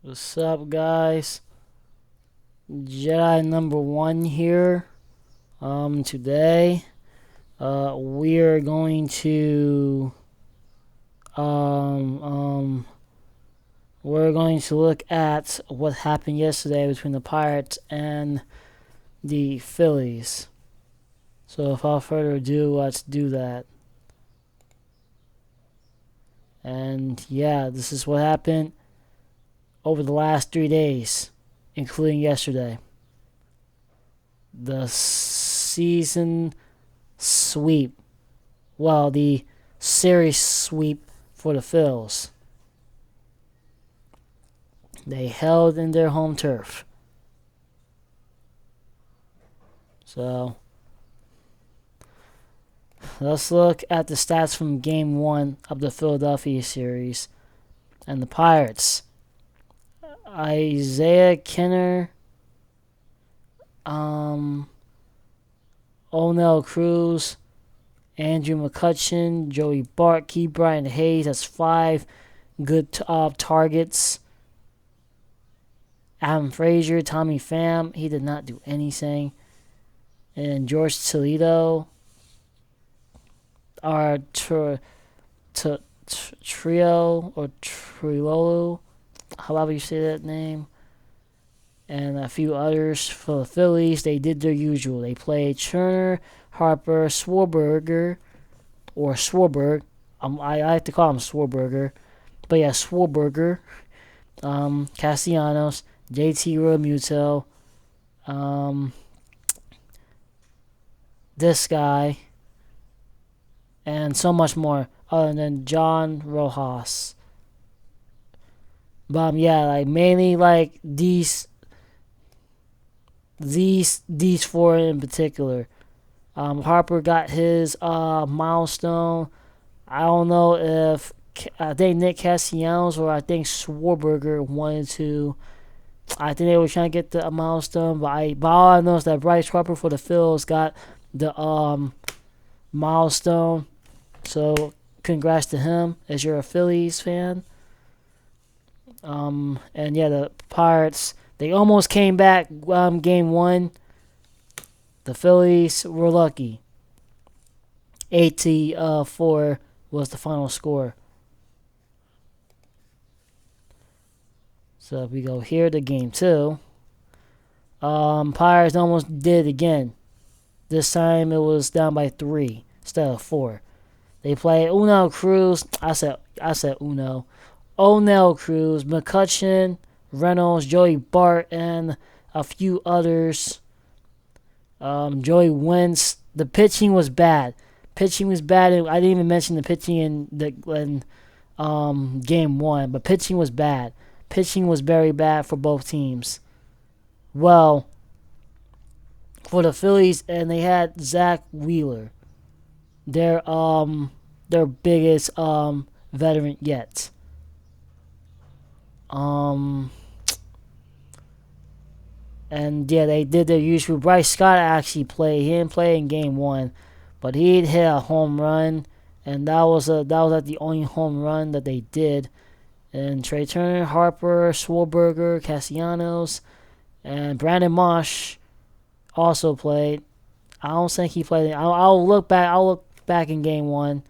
What's up, guys? Jedi number one here. Today, we are going to um um we're going to look at what happened yesterday between the Pirates and the Phillies. So, without further ado, let's do that. And yeah, this is what happened over the last 3 days, including yesterday. The season sweep. Well, the series sweep for the Phils. They held in their home turf. So, let's look at the stats from game one of the Philadelphia series. And the Pirates. Isaiah Kenner, O'Neill Cruz, Andrew McCutcheon, Joey Bart, Key Bryant Hayes. That's 5 good targets. Adam Frazier, Tommy Pham, he did not do anything. And George Toledo, our trio or Trilolo, however you say that name, and a few others for the Phillies. They did their usual. They played Turner, Harper, Swarberger, or Swarberg. I like to call him Swarberger, but yeah, Swarberger, Castellanos, JT Realmuto, this guy, and so much more, other than John Rojas. But yeah, like mainly like these four in particular. Harper got his milestone. I don't know if I think Nick Castellanos or I think Swarberger wanted to. I think they were trying to get the milestone, but all I know is that Bryce Harper for the Phils got the milestone. So congrats to him as you're a Phillies fan. And yeah, the Pirates, they almost came back game one. The Phillies were lucky. 8-4 was the final score. So if we go here to game two, Pirates almost did it again. This time it was down by 3 instead of 4. They played O'Neill Cruz. I said Uno. O'Neill Cruz, McCutcheon, Reynolds, Joey Bart, and a few others. Joey Wentz. The pitching was bad. I didn't even mention the pitching in game one, but pitching was bad. Pitching was very bad for both teams. Well, for the Phillies, and they had Zach Wheeler, their biggest veteran yet. And yeah, they did their usual. Bryce Scott actually played. He didn't play in game one, but he hit a home run, and that was like the only home run that they did. And Trey Turner, Harper, Swarberger, Castellanos, and Brandon Marsh also played. I don't think he played. I'll look back in game one.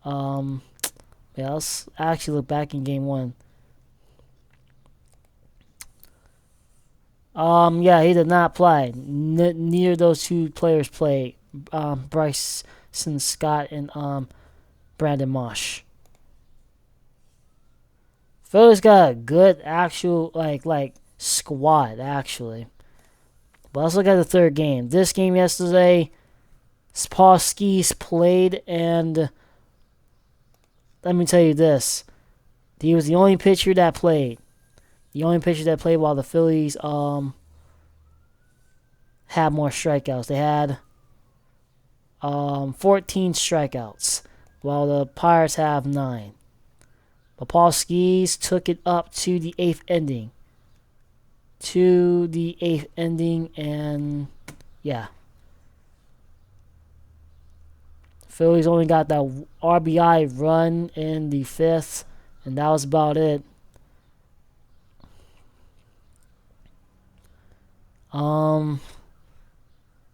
Yeah, let's actually look back in game one. Yeah, he did not play. Neither of those two players played. Bryson Scott and Brandon Marsh. Phillies got a good actual like squad actually. But let's look at the third game. This game yesterday, Spolsky's played, and let me tell you this: he was the only pitcher that played. The only pitcher that played while the Phillies had more strikeouts. They had 14 strikeouts, while the Pirates have 9. But Paul Skees took it up to the 8th inning. And yeah. Phillies only got that RBI run in the 5th, and that was about it. Um,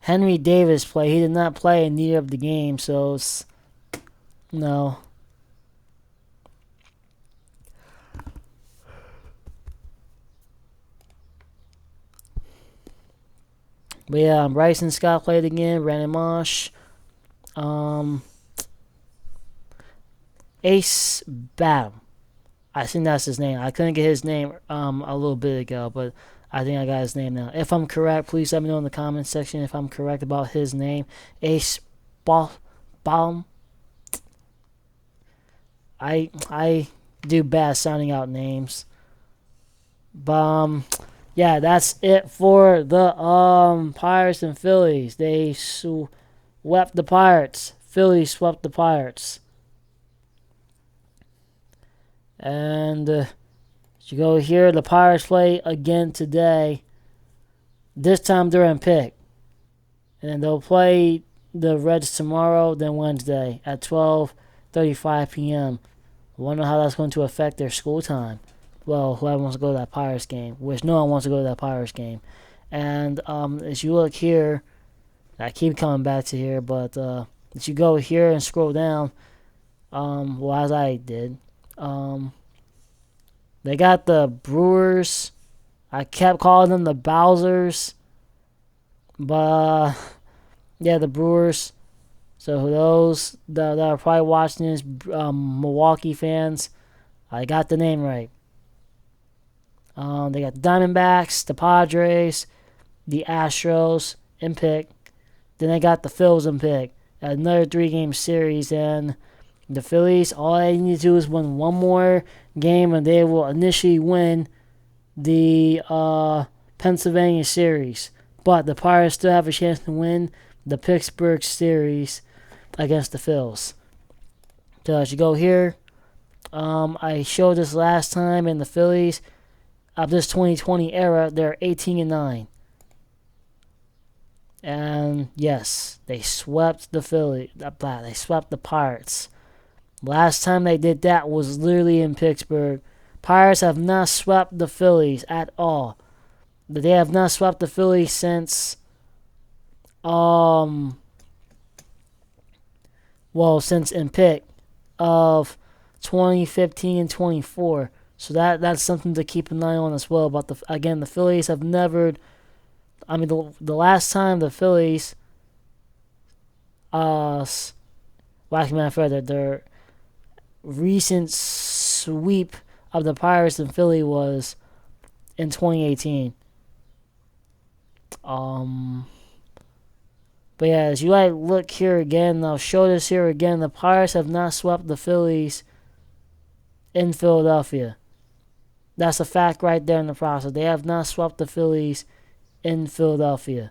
Henry Davis played. He did not play in neither of the games, so it's, no. But yeah, Bryson Scott played again. Brandon Marsh. Um, Ace Baum. I think that's his name. I couldn't get his name a little bit ago, but I think I got his name now. If I'm correct, please let me know in the comments section if I'm correct about his name. Ace Baum. I do bad sounding out names. Yeah, that's it for the Pirates and Phillies. They swept the Pirates. Phillies swept the Pirates. And you go here, the Pirates play again today. This time they're in pick. And they'll play the Reds tomorrow, then Wednesday at 12:35 p.m. I wonder how that's going to affect their school time. Well, whoever wants to go to that Pirates game, which no one wants to go to that Pirates game. And as you look here, I keep coming back to here, but as you go here and scroll down, well, as I did, they got the Brewers. I kept calling them the Bowsers, but yeah, the Brewers. So for those that are probably watching this, Milwaukee fans, I got the name right. They got the Diamondbacks, the Padres, the Astros in pick. Then they got the Phillies in pick. Another 3-game series, and the Phillies, all they need to do is win one more game, and they will initially win the Pennsylvania series. But the Pirates still have a chance to win the Pittsburgh series against the Phillies. So as you go here, I showed this last time, in the Phillies of this 2020 era, they're 18-9. And yes, they swept the Phillies. They swept the Pirates. Last time they did that was literally in Pittsburgh. Pirates have not swept the Phillies at all. They have not swept the Phillies since since in pick of 2015 and 24. So that's something to keep an eye on as well. But the Phillies have never. I mean, the last time the Phillies, their recent sweep of the Pirates and Philly was in 2018. But yeah, as you look here again, I'll show this here again. The Pirates have not swept the Phillies in Philadelphia. That's a fact right there in the process. They have not swept the Phillies in Philadelphia.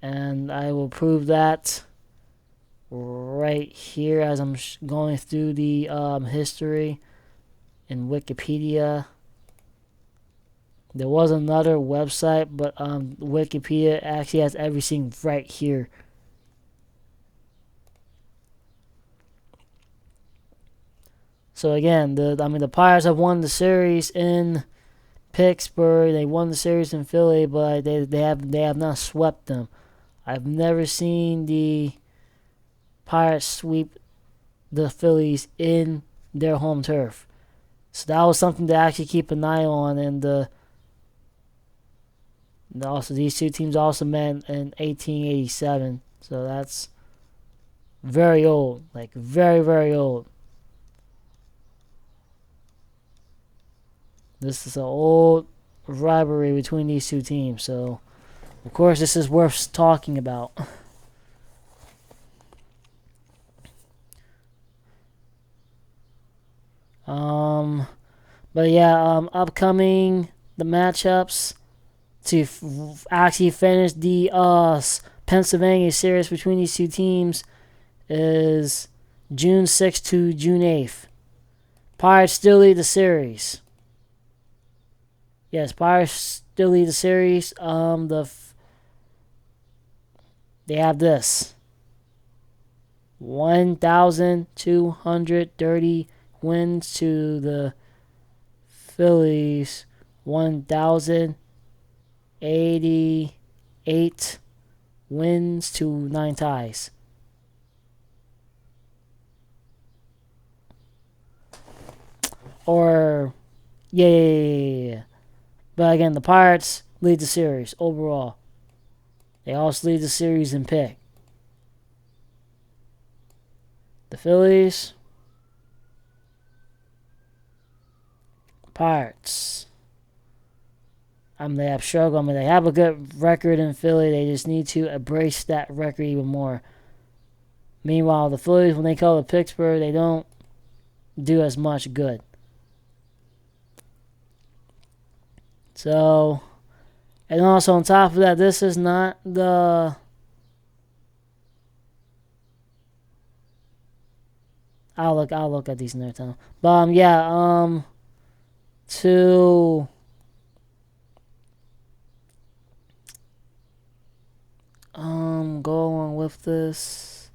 And I will prove that right here as I'm going through the history in Wikipedia. There was another website, but Wikipedia actually has everything right here. So again, the Pirates have won the series in Pittsburgh. They won the series in Philly, but they have not swept them. I've never seen the Pirates sweep the Phillies in their home turf. So that was something to actually keep an eye on. And also, these two teams also met in 1887. So that's very old. Like, very, very old. This is an old rivalry between these two teams. So, of course, this is worth talking about. But yeah, upcoming the matchups to actually finish the Pennsylvania series between these two teams is June 6th to June 8th. Pirates still lead the series. Yes, Pirates still lead the series. They have this: 1,230 wins to the Phillies 1,088 wins to 9 ties. Or, yeah. But again, the Pirates lead the series overall. They also lead the series in pick. The Phillies, Pirates. They have struggled. They have a good record in Philly. They just need to embrace that record even more. Meanwhile, the Phillies, when they go to Pittsburgh, they don't do as much good. So, and also on top of that, this is not the... I'll look at these another time. But to go along with this,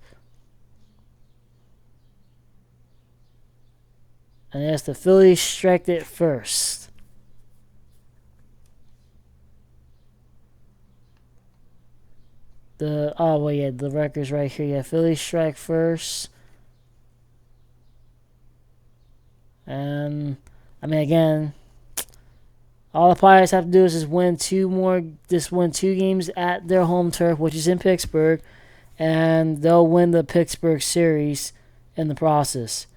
and yes, the Phillies striked it first. The record's right here. Yeah, Phillies strike first. And again, all the Pirates have to do is just win two games at their home turf, which is in Pittsburgh, and they'll win the Pittsburgh series in the process.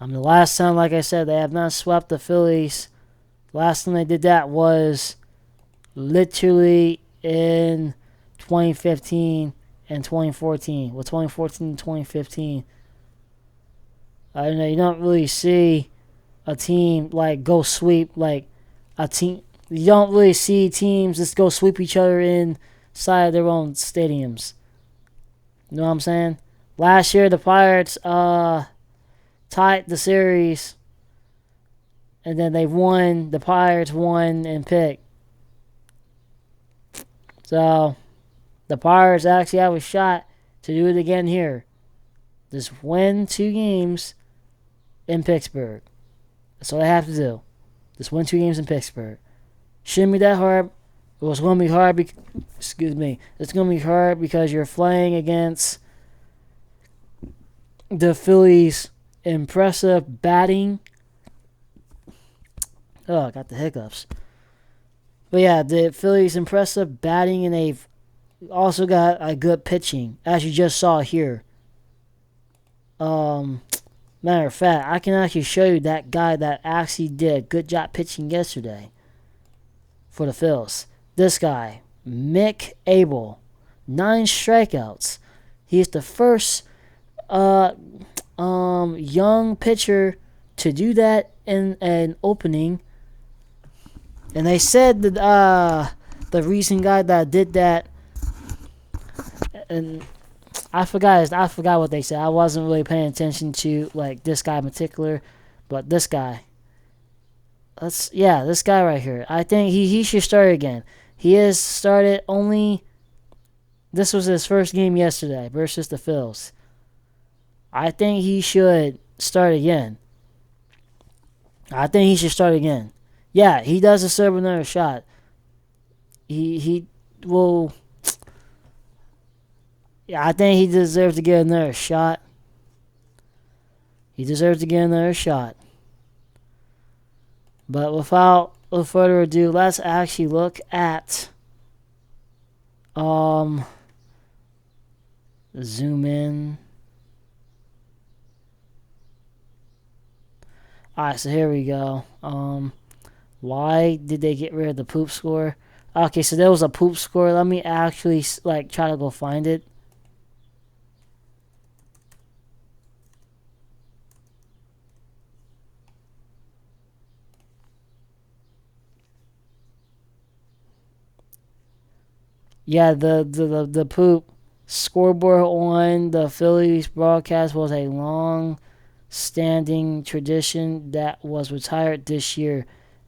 The last time, like I said, they have not swept the Phillies. Last time they did that was literally in 2015 and 2014. Well, 2014 and 2015. I don't know, you don't really see a team go sweep a team. You don't really see teams just go sweep each other inside their own stadiums. You know what I'm saying? Last year the Pirates tied the series, and then they won. The Pirates won and picked. So the Pirates actually have a shot to do it again here. Just win 2 games in Pittsburgh. That's all they have to do. Just win 2 games in Pittsburgh. Shouldn't be that hard. It was going to be hard. It's going to be hard because you're playing against the Phillies' impressive batting. Oh, I got the hiccups. But yeah, the Phillies' impressive batting, and they've also got a good pitching, as you just saw here. Matter of fact, I can actually show you that guy that actually did a good job pitching yesterday for the Phils. This guy, Mick Abel, 9 strikeouts. He's the first young pitcher to do that in an opening. And they said that the recent guy that did that, and I forgot what they said. I wasn't really paying attention to this guy in particular, but this guy. This guy right here. I think he should start again. He has started only. This was his first game yesterday versus the Phils. I think he should start again. Yeah, he does deserve another shot. He will. Yeah, I think he deserves to get another shot. But without further ado, let's actually look at zoom in. Alright, so here we go. Why did they get rid of the poop score? Okay, so there was a poop score. Let me actually try to go find it. Yeah, the poop scoreboard on the Phillies broadcast was a long-standing tradition that was retired this year.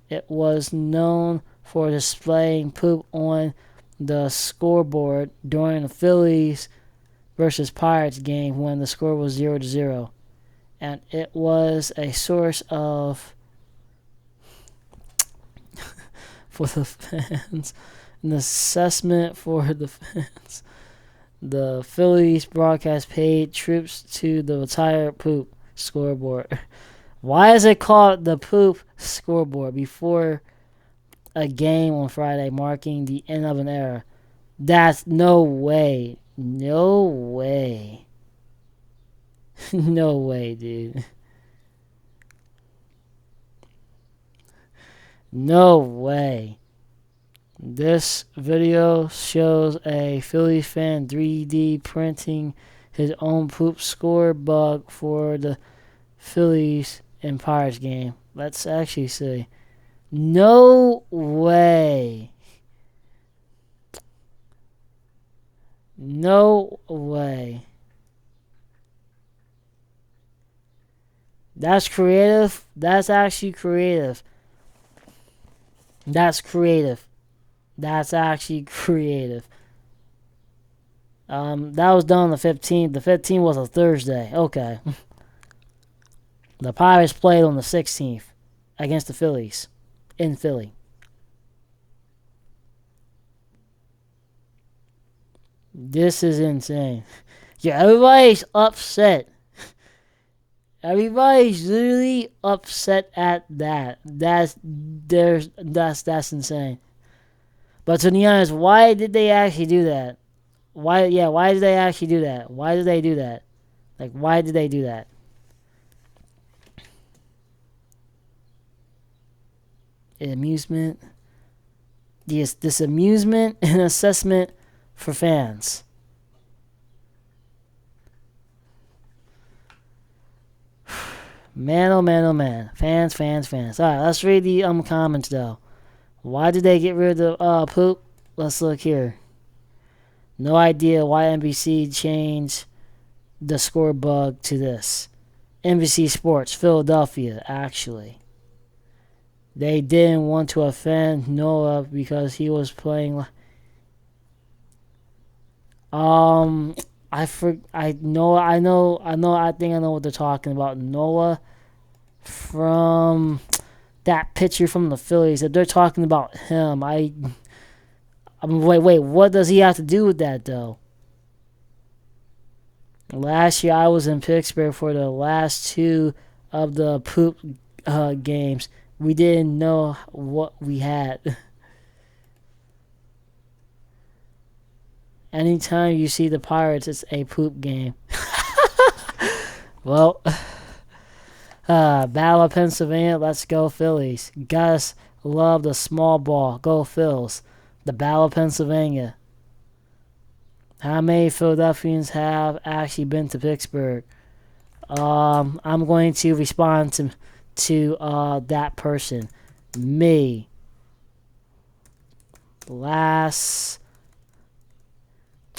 It was known for displaying poop on the scoreboard during the Phillies versus Pirates game when the score was 0-0. And it was a source of for the fans. An assessment for the fans. The Phillies broadcast paid troops to the retired poop scoreboard. Why is it called the poop scoreboard before a game on Friday, marking the end of an era? That's no way. No way. No way, dude. No way. This video shows a Phillies fan 3D printing his own poop score bug for the Phillies and Pirates game. Let's actually see. No way. No way. That's creative. That's actually creative. That's creative. That's actually creative. That was done on the 15th. The 15th was a Thursday. Okay. The Pirates played on the 16th against the Phillies in Philly. This is insane. Yeah, everybody's upset. Everybody's literally upset at that. That's insane. But to be honest, why did they actually do that? Why did they actually do that? Why did they do that? Like, why did they do that? Amusement. Yes, this amusement and assessment for fans. Man, oh man, oh man. Fans. Alright, let's read the comments though. Why did they get rid of the poop? Let's look here. No idea why NBC changed the score bug to this. NBC Sports, Philadelphia, actually. They didn't want to offend Noah because he was playing. I think I know what they're talking about. Noah from that pitcher from the Phillies. If they're talking about him, wait, what does he have to do with that though? Last year I was in Pittsburgh for the last two of the poop games. We didn't know what we had. Anytime you see the Pirates, it's a poop game. Well, Battle of Pennsylvania, let's go Phillies. Gus love the small ball. Go Phils. The Battle of Pennsylvania. How many Philadelphians have actually been to Pittsburgh? I'm going to respond to that person. Me.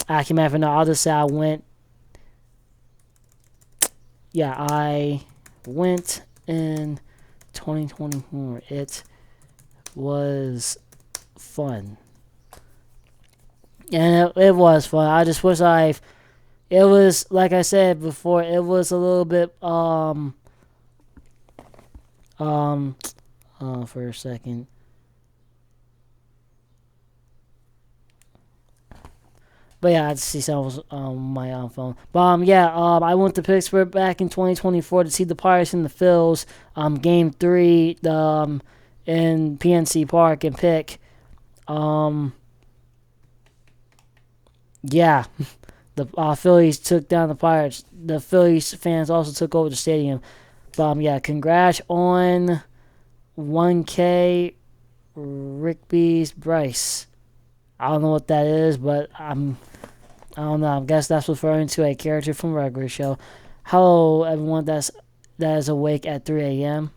Actually, matter of fact, I'll just say I went. Yeah, I went in 2024. It was fun. And it was fun. I just wish it was, like I said before, it was a little bit, for a second. But yeah, I see something on my phone. But I went to Pittsburgh back in 2024 to see the Pirates and the Phils. Game 3 in PNC Park and Pick. Yeah, the Phillies took down the Pirates. The Phillies fans also took over the stadium. But congrats on 1K Rigby's Bryce. I don't know what that is, but I don't know. I guess that's referring to a character from Regular Show. Hello, everyone that is awake at 3 a.m.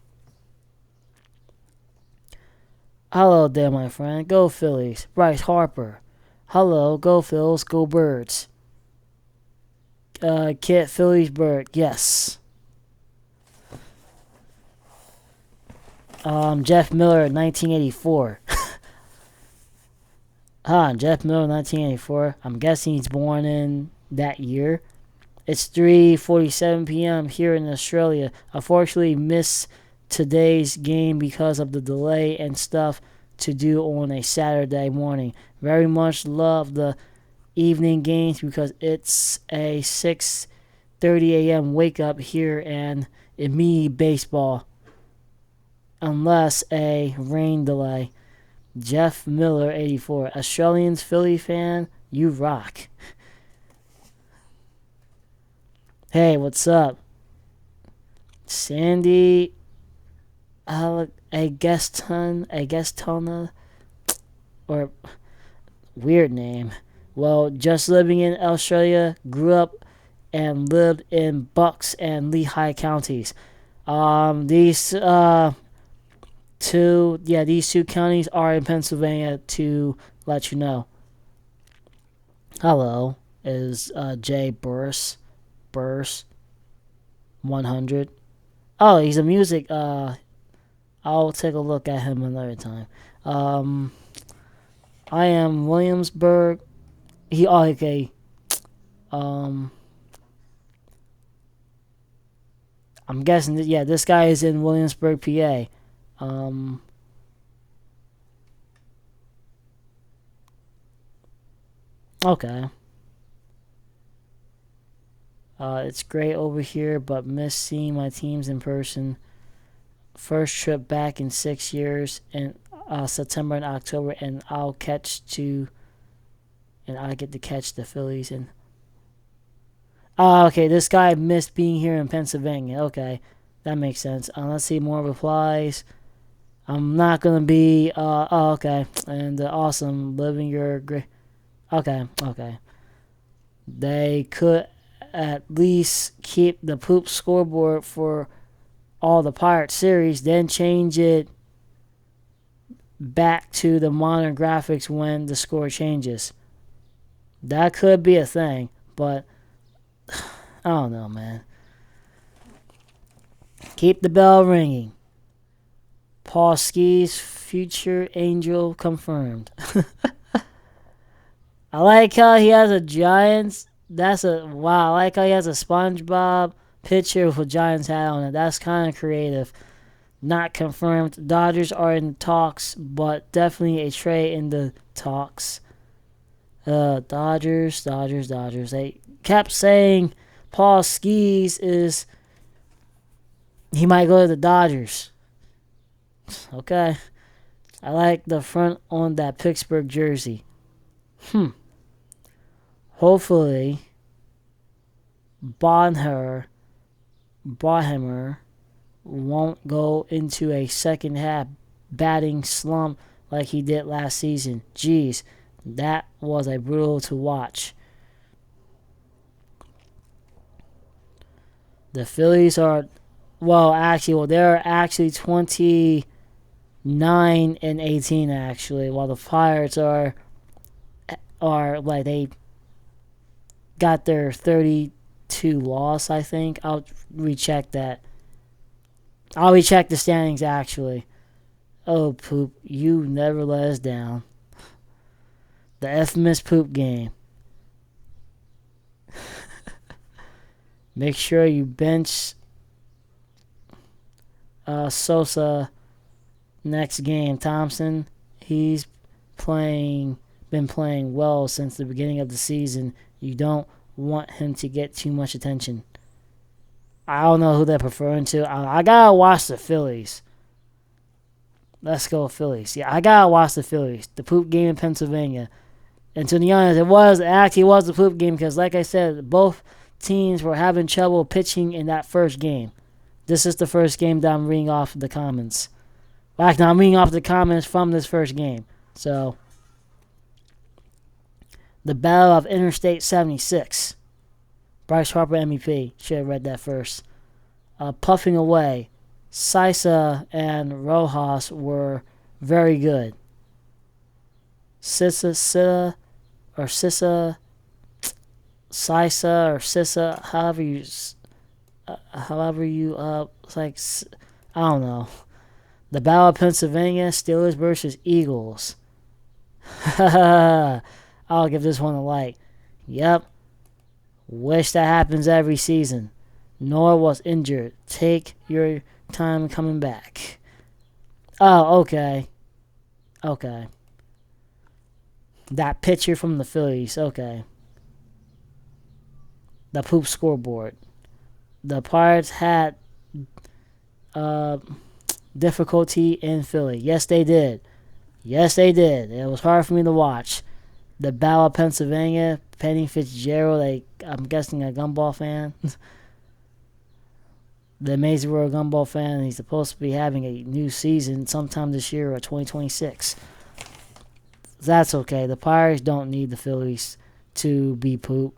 Hello there, my friend. Go Phillies. Bryce Harper. Hello, go Phils. Go Birds. Kit Philliesburg. Yes. Jeff Miller, 1984. Jeff Miller, 1984. I'm guessing he's born in that year. It's 3:47 p.m. here in Australia. Unfortunately, missed today's game because of the delay and stuff. to do on a Saturday morning. Very much love the evening games because it's a 6:30 a.m. wake up here and immediate baseball, unless a rain delay. Jeff Miller, 84. Australians, Philly fan, you rock. Hey, what's up? Sandy, Agestona, or weird name. Well, just living in Australia, grew up and lived in Bucks and Lehigh counties. These these two counties are in Pennsylvania, to let you know. Hello, is Jay Burrs 100. Oh, he's a music. I'll take a look at him another time. I am Williamsburg. Okay. Um, I'm guessing that, yeah, this guy is in Williamsburg, PA. Okay. It's great over here, but miss seeing my teams in person. First trip back in 6 years in September and October, and I get to catch the Phillies. And okay, this guy missed being here in Pennsylvania. Okay, that makes sense. Let's see more replies. I'm not gonna be. Okay, and awesome living your great. Okay. They could at least keep the poop scoreboard for all the Pirate series, then change it back to the modern graphics when the score changes. That could be a thing, but I don't know, man. Keep the bell ringing. Paul Ski's future angel confirmed. I like how he has a Giants. Wow. I like how he has a SpongeBob picture with a Giants hat on it. That's kind of creative. Not confirmed. Dodgers are in talks, but definitely a trade in the talks. Dodgers. They kept saying Paul Skees he might go to the Dodgers. Okay. I like the front on that Pittsburgh jersey. Hopefully, Bonhammer won't go into a second half batting slump like he did last season. Jeez, that was a brutal to watch. The Phillies they're actually 29 and 18 actually, while the Pirates are like they got their 32 loss, I think. I'll recheck that. I'll recheck the standings actually. Oh, poop, you never let us down. The infamous poop game. Make sure you bench Sosa next game. Thompson, he's been playing well since the beginning of the season. You don't want him to get too much attention. I don't know who they're preferring to. I gotta watch the Phillies. Let's go Phillies. Yeah, I gotta watch the Phillies. The poop game in Pennsylvania. And to be honest, it actually was the poop game because, like I said, both teams were having trouble pitching in that first game. This is the first game that I'm reading off the comments. Actually, I'm reading off the comments from this first game. So, the Battle of Interstate 76. Bryce Harper MVP. Should have read that first. Puffing away. Sisa and Rojas were very good. Sisa, however you like, I don't know. The Battle of Pennsylvania, Steelers versus Eagles. I'll give this one a like. Yep. Wish that happens every season. Noah was injured. Take your time coming back. Oh, okay. Okay. That picture from the Phillies. Okay. The poop scoreboard. The Pirates had uh, difficulty in Philly. Yes, they did. Yes, they did. It was hard for me to watch. The Battle of Pennsylvania, Penny Fitzgerald, I'm guessing a gumball fan. The Amazing World Gumball fan. He's supposed to be having a new season sometime this year or 2026. That's okay. The Pirates don't need the Phillies to be poop.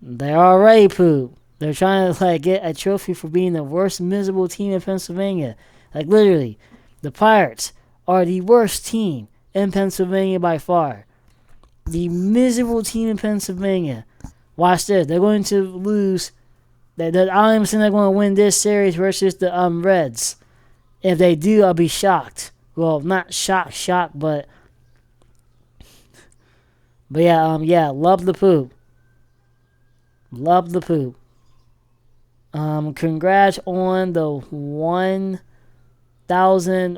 They're already poop. They're trying to get a trophy for being the worst miserable team in Pennsylvania. Literally, the Pirates are the worst team in Pennsylvania by far. The miserable team in Pennsylvania. Watch this. They're going to lose. I don't even think they're going to win this series versus the Reds. If they do, I'll be shocked. Well, not shocked, but yeah, love the poop. Love the poop. Congrats on the 1,000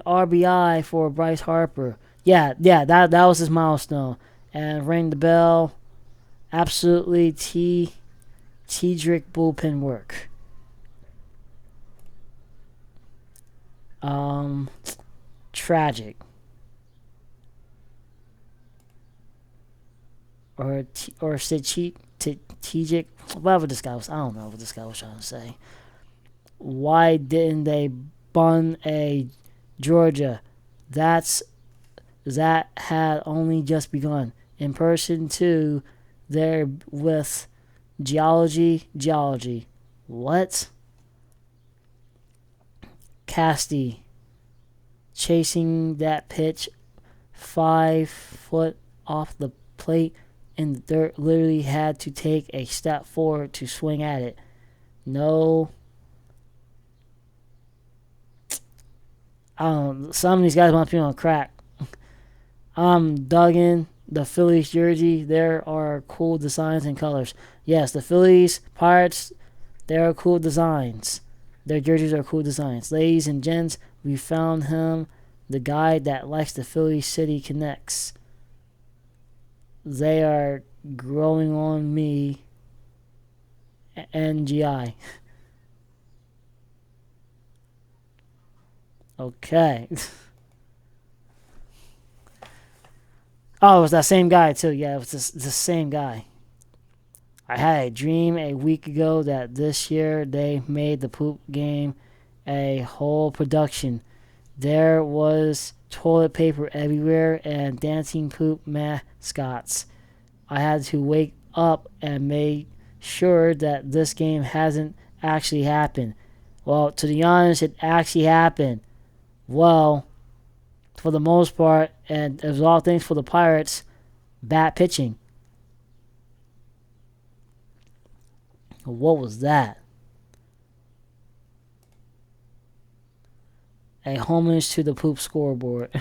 RBI for Bryce Harper. Yeah, that was his milestone. And ring the bell. Absolutely T-Drick bullpen work. Tragic. Or strategic, whatever this guy was. I don't know what this guy was trying to say. Why didn't they bun a Georgia? That had only just begun. In person too, there with geology. What? Casty chasing that pitch 5 foot off the plate in the dirt, literally had to take a step forward to swing at it. No. Some of these guys must be on crack. I'm dug in the Phillies jersey. There are cool designs and colors. Yes, the Phillies, Pirates, there are cool designs. Their jerseys are cool designs. Ladies and gents, we found him, the guy that likes the Philly City Connects. They are growing on me. NGI. Okay. Oh, it was that same guy too. Yeah, it was the same guy. I had a dream a week ago that this year they made the poop game a whole production. There was toilet paper everywhere and dancing poop mascots. I had to wake up and make sure that this game hasn't actually happened. Well, to be honest, it actually happened. Well, for the most part, and as all things for the Pirates, bad pitching. What was that? A homage to the poop scoreboard.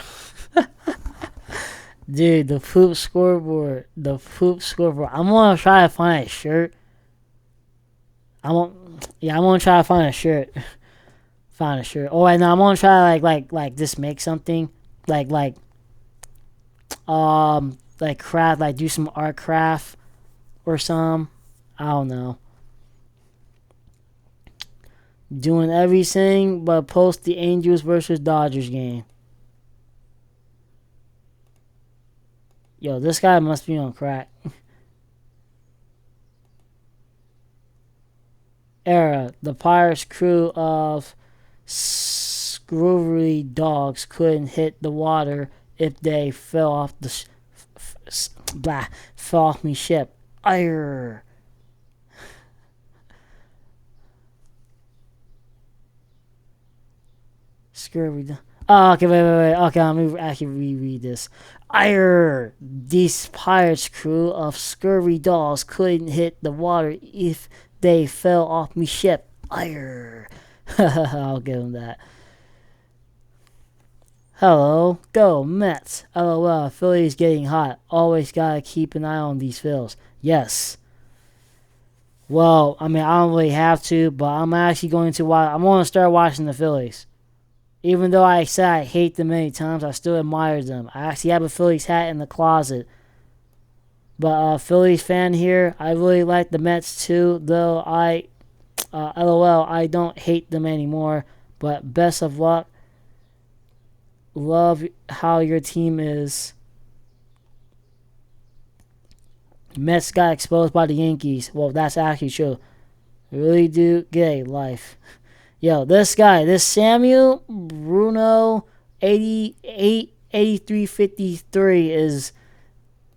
Dude, the poop scoreboard. The poop scoreboard. I'm gonna try to find a shirt. I'm gonna try to find a shirt. Find a shirt. Oh, and I'm gonna try like just make something like craft, like do some art craft or some. I don't know. Doing everything but post the Angels versus Dodgers game. Yo, this guy must be on crack. Era. The Pirates crew of screwy dogs couldn't hit the water if they fell off the fell off me ship. Arr. Scurvy. Oh, okay, wait. Okay, let me actually reread this. Ire, these pirates crew of scurvy dogs couldn't hit the water if they fell off me ship. Ire. I'll give them that. Hello, go Mets. LOL, Philly's getting hot. Always gotta keep an eye on these Phils. Yes. Well, I mean, I don't really have to, but I'm actually going to watch. I'm going to start watching the Phillies. Even though I said I hate them many times, I still admire them. I actually have a Phillies hat in the closet. But Phillies fan here, I really like the Mets too, though LOL, I don't hate them anymore. But best of luck. Love how your team is. Mets got exposed by the Yankees. Well, that's actually true. Really do get a life. Yo, this guy, this Samuel Bruno 8353 is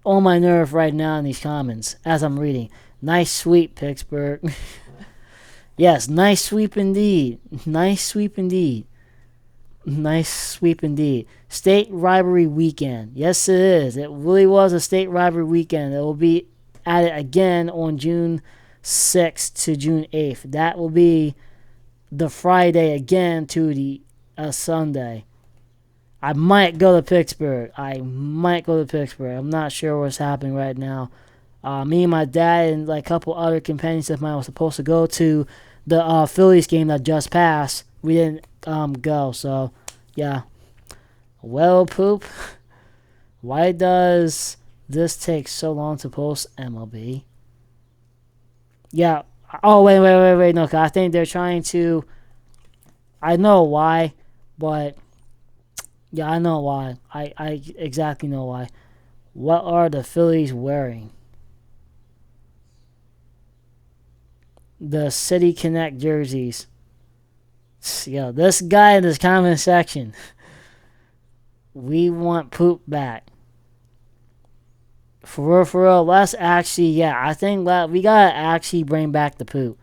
on my nerve right now in these comments as I'm reading. Nice sweep, Pittsburgh. Yes, nice sweep indeed. Nice sweep indeed. Nice sweep indeed. State rivalry weekend. Yes, it is. It really was a state rivalry weekend. It will be added again on June 6th to June 8th. That will be the Friday again to the Sunday. I might go to Pittsburgh. I'm not sure what's happening right now. Me and my dad and like a couple other companions of mine were supposed to go to the Phillies game that just passed. We didn't go, so yeah. Well, poop. Why does this take so long to post, MLB? Yeah. Oh, wait. No, I think they're trying to... I know why, but... Yeah, I know why. I exactly know why. What are the Phillies wearing? The City Connect jerseys. Yo, this guy in this comment section. We want poop back. For real, let's actually, yeah, I think that we gotta actually bring back the poop.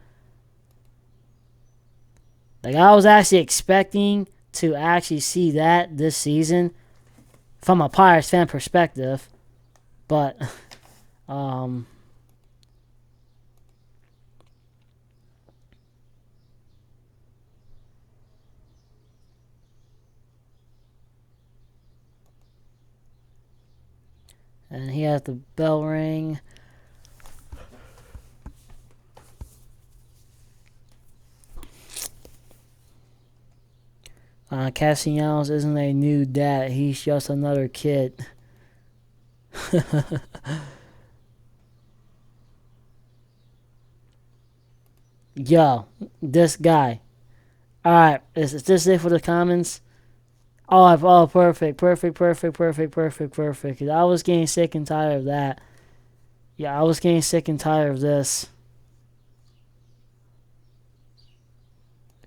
Like, I was actually expecting to actually see that this season from a Pirates fan perspective, but, and he has the bell ring. Castellanos isn't a new dad. He's just another kid. Yo, this guy. Alright, is this it for the comments? Oh, perfect. I was getting sick and tired of that. Yeah, I was getting sick and tired of this.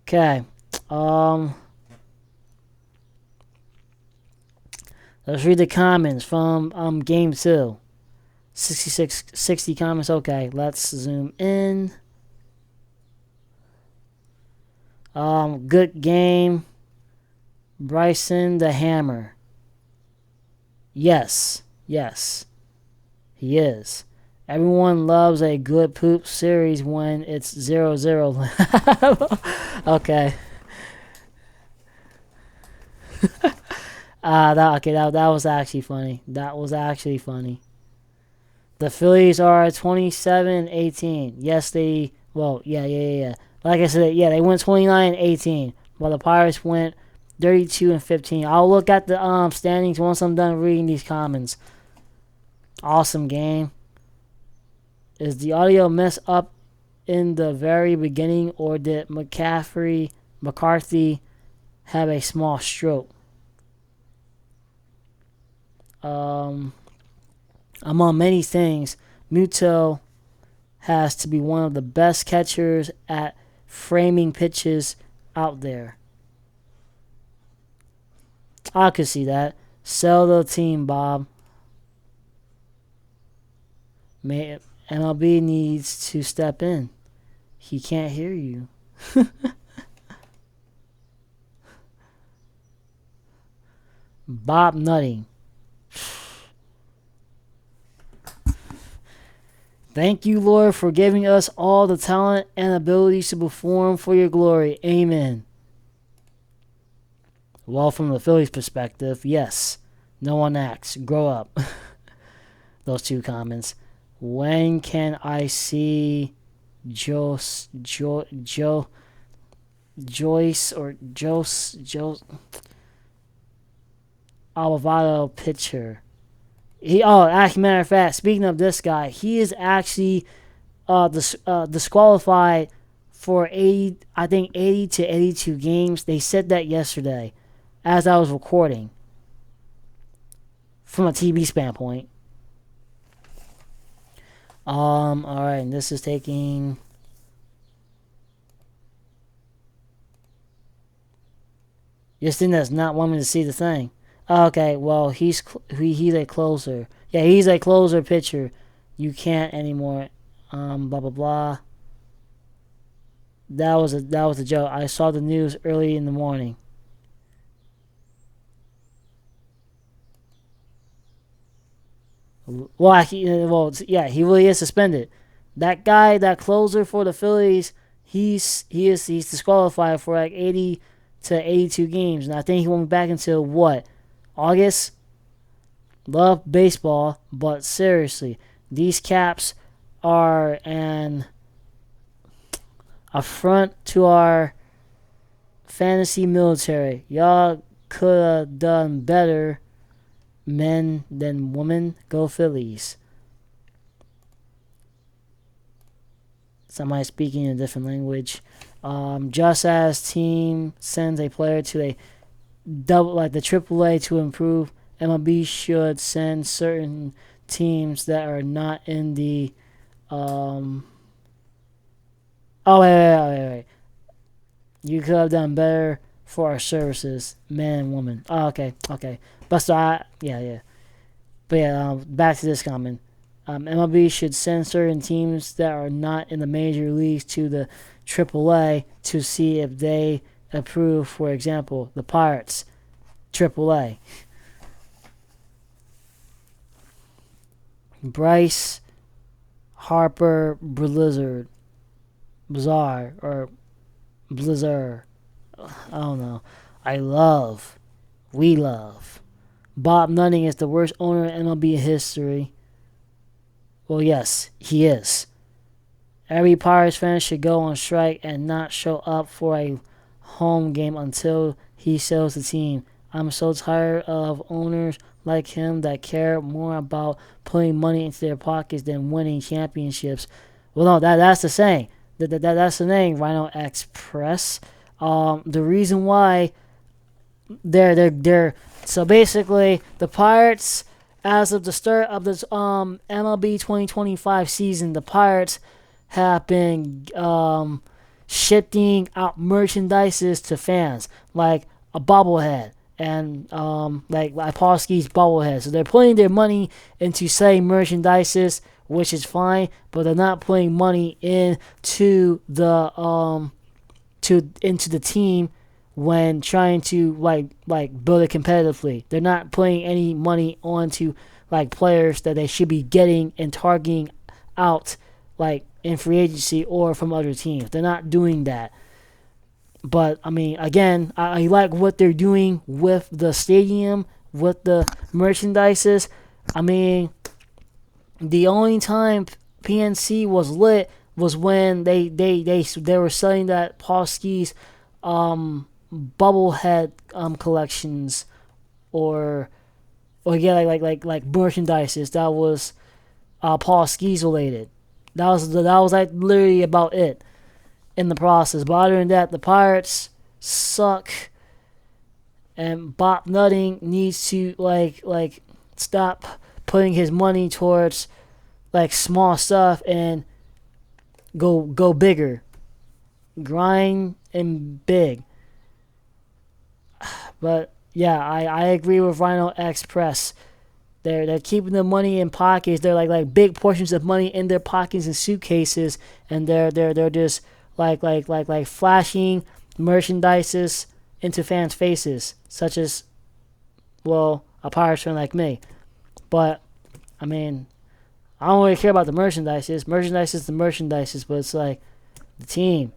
Okay. Let's read the comments from game 2. 60 comments. Okay, let's zoom in. Good game. Bryson the Hammer. Yes, he is. Everyone loves a good poop series when it's 0-0. Okay. That was actually funny. The Phillies are 27-18. Yes, yeah. Like I said, yeah, they went 29-18, while the Pirates went 32-15. I'll look at the standings once I'm done reading these comments. Awesome game. Is the audio messed up in the very beginning, or did McCarthy have a small stroke? Among many things, Muto has to be one of the best catchers at framing pitches out there. I could see that. Sell the team, Bob. MLB needs to step in. He can't hear you. Bob Nutting. Thank you, Lord, for giving us all the talent and abilities to perform for your glory. Amen. Well, from the Phillies' perspective, yes. No one acts. Grow up. Those two comments. When can I see Joe Joyce or Jose Alvarado pitcher. Actually, matter of fact, speaking of this guy, he is actually disqualified for 80, I think 80 to 82 games. They said that yesterday, as I was recording, from a TV standpoint. All right, and this is taking. This thing that's not wanting to see the thing. Okay, well he's a closer. Yeah, he's a closer pitcher. You can't anymore. Blah blah blah. That was a joke. I saw the news early in the morning. He really is suspended. That guy, that closer for the Phillies, he's disqualified for like 80 to 82 games, and I think he won't be back until what, August. Love baseball, but seriously, these caps are an affront to our fantasy military. Y'all could have done better, men than women. Go Phillies. Somebody speaking in a different language. Just as team sends a player to a double like the AAA to improve, MLB should send certain teams that are not in the wait. You could have done better for our services, man and woman. Oh, okay. But so yeah. But yeah, back to this comment. MLB should send certain teams that are not in the major leagues to the AAA to see if they approve. For example, the Pirates, AAA. Bryce Harper Blizzard or Blizzard. I don't know. We love. Bob Nutting is the worst owner in MLB history. Well, yes, he is. Every Pirates fan should go on strike and not show up for a home game until he sells the team. I'm so tired of owners like him that care more about putting money into their pockets than winning championships. Well, no, that's the saying. That's the name, Rhino Express. The reason why they're so basically the Pirates, as of the start of this MLB 2025 season, the Pirates have been shifting out merchandises to fans, like a bobblehead and like Paulski's bobblehead. So they're putting their money into selling merchandises, which is fine, but they're not putting money into the into the team when trying to like build it competitively. They're not putting any money onto like players that they should be getting and targeting out like in free agency or from other teams. They're not doing that. But I mean, again, I like what they're doing with the stadium, with the merchandises. I mean, the only time PNC was lit was when they were selling that Paulski's bubblehead collections or yeah, like merchandises that was Paulski's related. That was like literally about it in the process. But other than that, the Pirates suck, and Bob Nutting needs to like stop putting his money towards like small stuff and go bigger, grind and big. But yeah, I agree with Rhino Express. They're keeping the money in pockets. They're like big portions of money in their pockets and suitcases, and they're just like flashing merchandises into fans' faces, such as, well, a Pirates fan like me. But I mean, I don't really care about the merchandises. Merchandise is the merchandises, but it's like the team.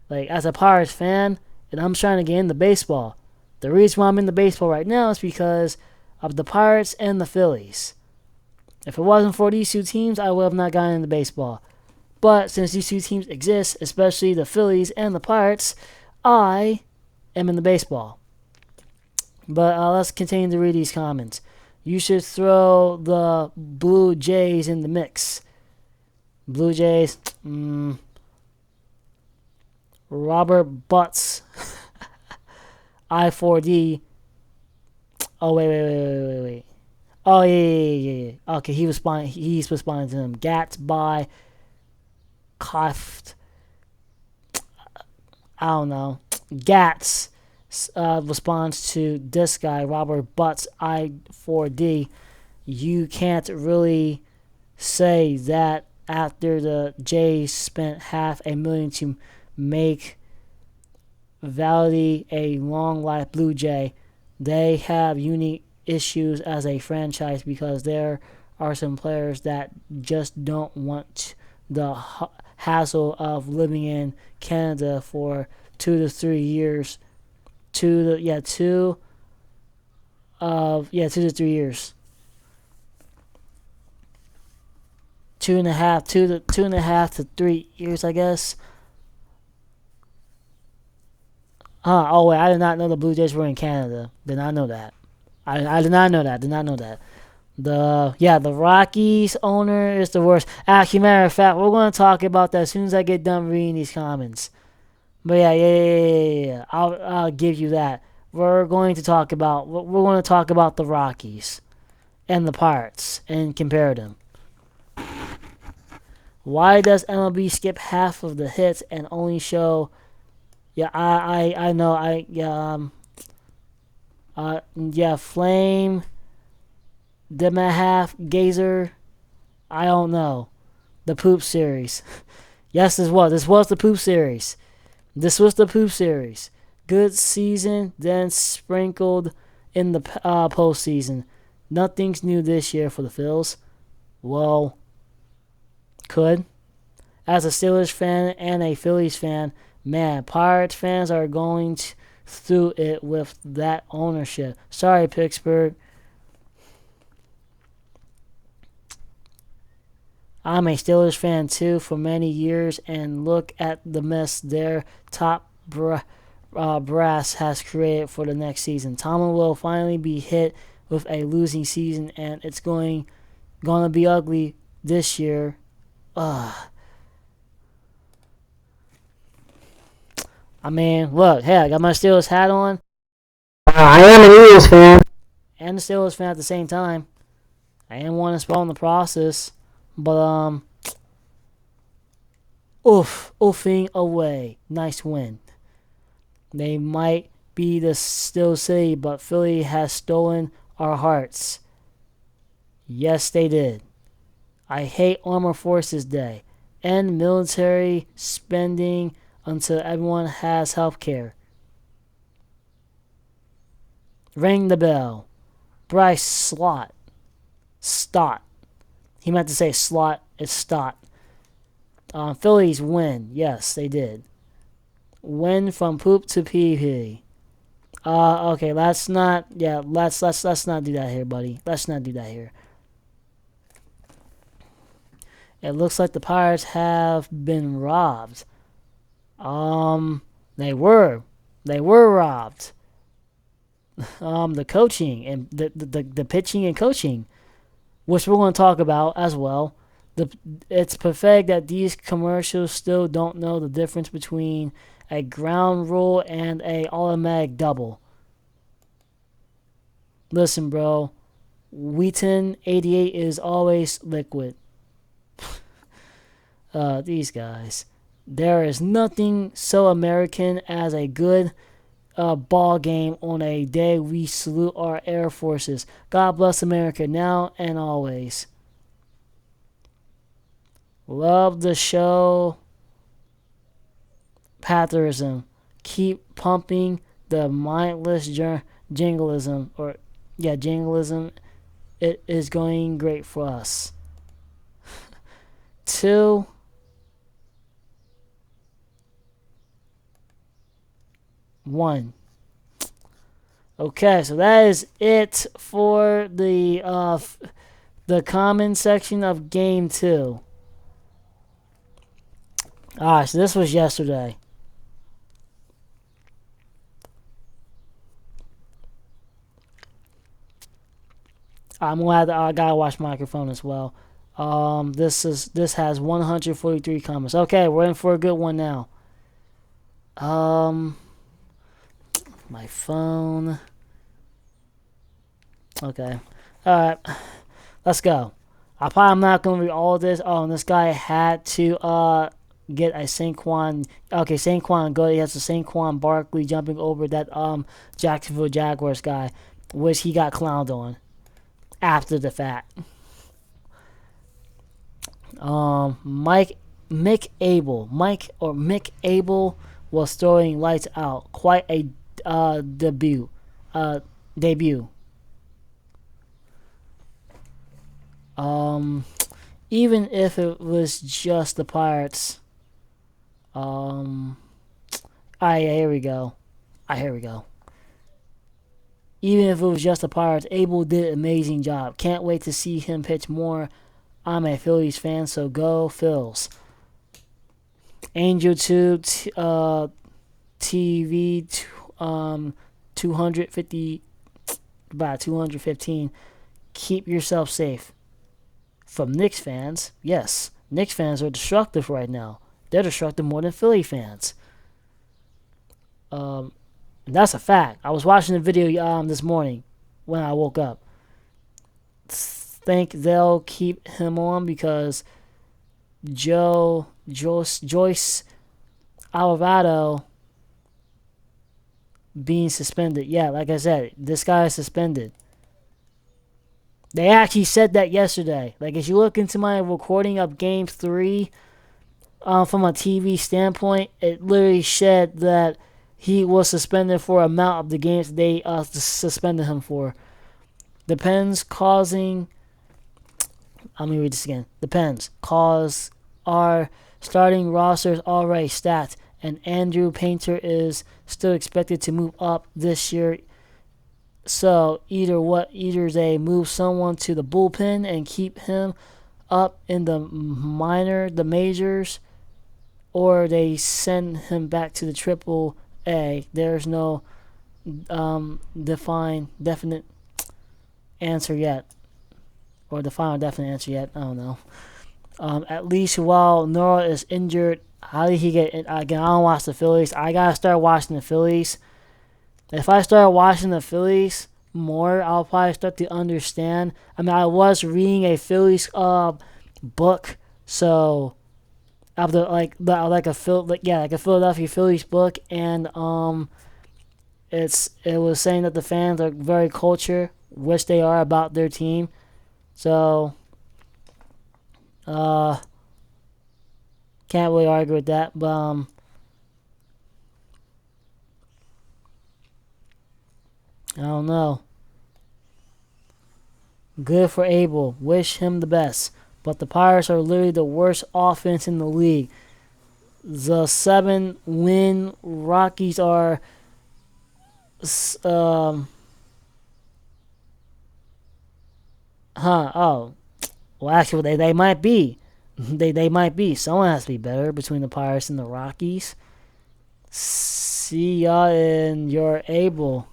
Like as a Pirates fan, and I'm trying to get into baseball. The reason why I'm in the baseball right now is because of the Pirates and the Phillies. If it wasn't for these two teams, I would have not gotten into baseball. But since these two teams exist, especially the Phillies and the Pirates, I am in the baseball. But let's continue to read these comments. You should throw the Blue Jays in the mix. Blue Jays, Robert Butts, I4D. Oh, wait. Oh, yeah. Okay, he's responding to him. Gats by Koft. I don't know. Gats responds to this guy, Robert Butts, I4D. You can't really say that after the Jays spent $500,000 to make Valley a long life Blue Jay. They have unique issues as a franchise because there are some players that just don't want the hassle of living in Canada for 2 to 3 years. 2 to 3 years. 2.5 to 3 years, I guess. Oh wait, I did not know the Blue Jays were in Canada. Did not know that. I did not know that. The Rockies owner is the worst. Actually, matter of fact, we're going to talk about that as soon as I get done reading these comments. But yeah. I'll give you that. We're going to talk about the Rockies and the Pirates and compare them. Why does MLB skip half of the hits and only show? Yeah, I know. Flame, Demahalf, Gazer. I don't know. The poop series. Yes, this was the poop series. Good season, then sprinkled in the postseason. Nothing's new this year for the Phils. Well, could. As a Steelers fan and a Phillies fan, man, Pirates fans are going through it with that ownership. Sorry, Pittsburgh. I'm a Steelers fan too for many years, and look at the mess their top brass has created for the next season. Tomlin will finally be hit with a losing season, and it's gonna be ugly this year. I mean, look, hey, I got my Steelers hat on. I am an Eagles fan. And a Steelers fan at the same time. I am one to spoil in the process. But, oofing away. Nice win. They might be the Steel City, but Philly has stolen our hearts. Yes, they did. I hate Armor Forces Day. End military spending until everyone has health care. Ring the bell. Bryce Stott. He meant to say slot. It's Stott. Phillies win. Yes, they did. Win from poop to pee. Okay, let's not do that here, buddy. Let's not do that here. It looks like the Pirates have been robbed. They were robbed. The coaching and the pitching and coaching, which we're going to talk about as well. It's pathetic that these commercials still don't know the difference between a ground rule and a automatic double. Listen, bro, Wheaton 88 is always liquid. These guys. There is nothing so American as a good ball game on a day we salute our Air Forces. God bless America now and always. Love the show. Patriotism. Keep pumping the mindless jinglism. Jinglism. It is going great for us. 2. One. Okay, so that is it for the comment section of Game 2. Alright, so this was yesterday. I'm glad that I gotta watch microphone as well. This has 143 comments. Okay, we're in for a good one now. Um, my phone. Okay, all right, let's go. I'm not gonna read all of this. Oh, and this guy had to get a Saquon. Okay, Saquon go. He has a Saquon Barkley jumping over that Jacksonville Jaguars guy, which he got clowned on after the fact. Mick Abel was throwing lights out. Quite a debut. Uh, debut. Um, Even if it was just the Pirates. Um, here we go. Here we go. Even if it was just the Pirates, Abel did an amazing job. Can't wait to see him pitch more. I'm a Phillies fan, so go Phils. Angel 2 TV 250 about 215. Keep yourself safe. From Knicks fans, yes, Knicks fans are destructive right now. They're destructive more than Philly fans. And that's a fact. I was watching the video this morning when I woke up. Think they'll keep him on because Joyce Alvarado being suspended. Yeah, like I said, this guy is suspended. They actually said that yesterday. Like, if you look into my recording of Game 3 from a TV standpoint, it literally said that he was suspended for a amount of the games they suspended him for. Depends causing... Let me read this again. Depends. Cause our starting rosters already stacked, and Andrew Painter is still expected to move up this year. So either they move someone to the bullpen and keep him up in the majors, or they send him back to the Triple A. There's no definite answer yet, or the final definite answer yet. I don't know. At least while Nora is injured, how did he get in? Again, I don't watch the Phillies. I gotta start watching the Phillies. If I start watching the Phillies more, I'll probably start to understand. I mean, I was reading a Phillies book, so after like a Philadelphia Phillies book, and it was saying that the fans are very culture, which they are about their team. So can't really argue with that, but I don't know. Good for Abel. Wish him the best. But the Pirates are literally the worst offense in the league. The 7-win Rockies are well, actually, they might be. They might be. Someone has to be better between the Pirates and the Rockies. See ya in your Abel.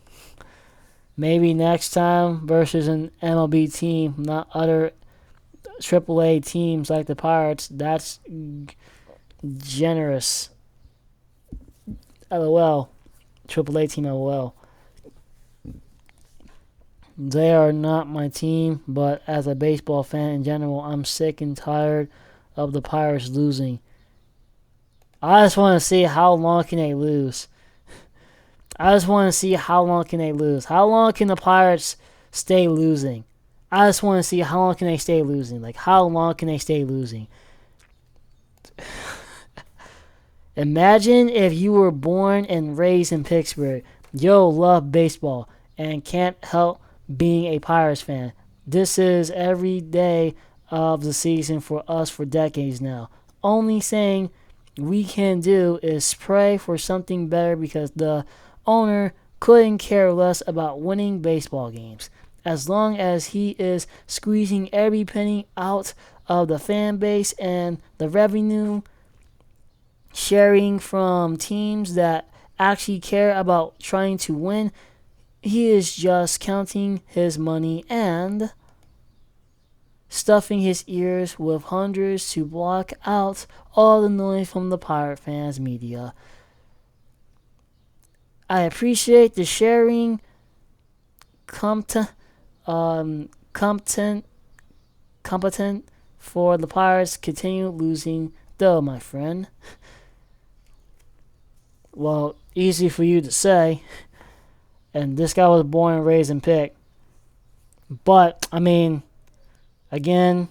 Maybe next time versus an MLB team, not other AAA teams like the Pirates. That's generous. LOL. AAA team, LOL. They are not my team, but as a baseball fan in general, I'm sick and tired of the Pirates losing. I just want to see how long can they lose. I just want to see how long can they lose. How long can the Pirates stay losing? I just want to see how long can they stay losing. Like, how long can they stay losing? Imagine if you were born and raised in Pittsburgh. You'll love baseball and can't help being a Pirates fan. This is every day of the season for us for decades now. Only thing we can do is pray for something better because the owner couldn't care less about winning baseball games. As long as he is squeezing every penny out of the fan base and the revenue sharing from teams that actually care about trying to win, he is just counting his money and stuffing his ears with hundreds to block out all the noise from the Pirate fans media. I appreciate the sharing, competent, competent, competent for the Pirates continue losing, though, my friend. Well, easy for you to say. And this guy was born and raised in Pick. But, I mean, again,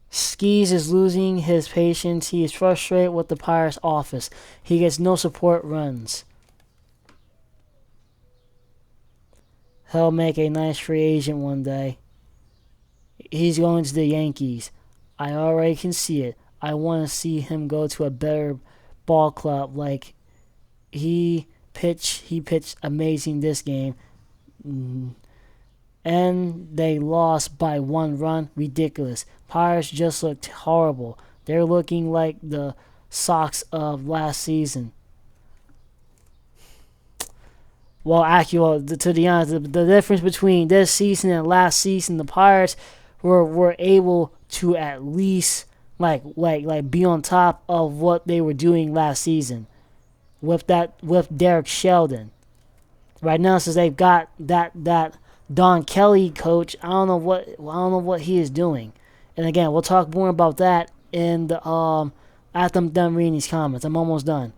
Skis is losing his patience. He is frustrated with the Pirates office. He gets no support runs. He'll make a nice free agent one day. He's going to the Yankees. I already can see it. I want to see him go to a better ball club. Like, he pitched amazing this game. And they lost by 1 run. Ridiculous. Pirates just looked horrible. They're looking like the Sox of last season. Well, actually, to be honest, the difference between this season and last season, the Pirates were able to at least like be on top of what they were doing last season with Derek Sheldon. Right now, since they've got that Don Kelly coach, I don't know what he is doing. And again, we'll talk more about that in the after I'm done reading these comments. I'm almost done.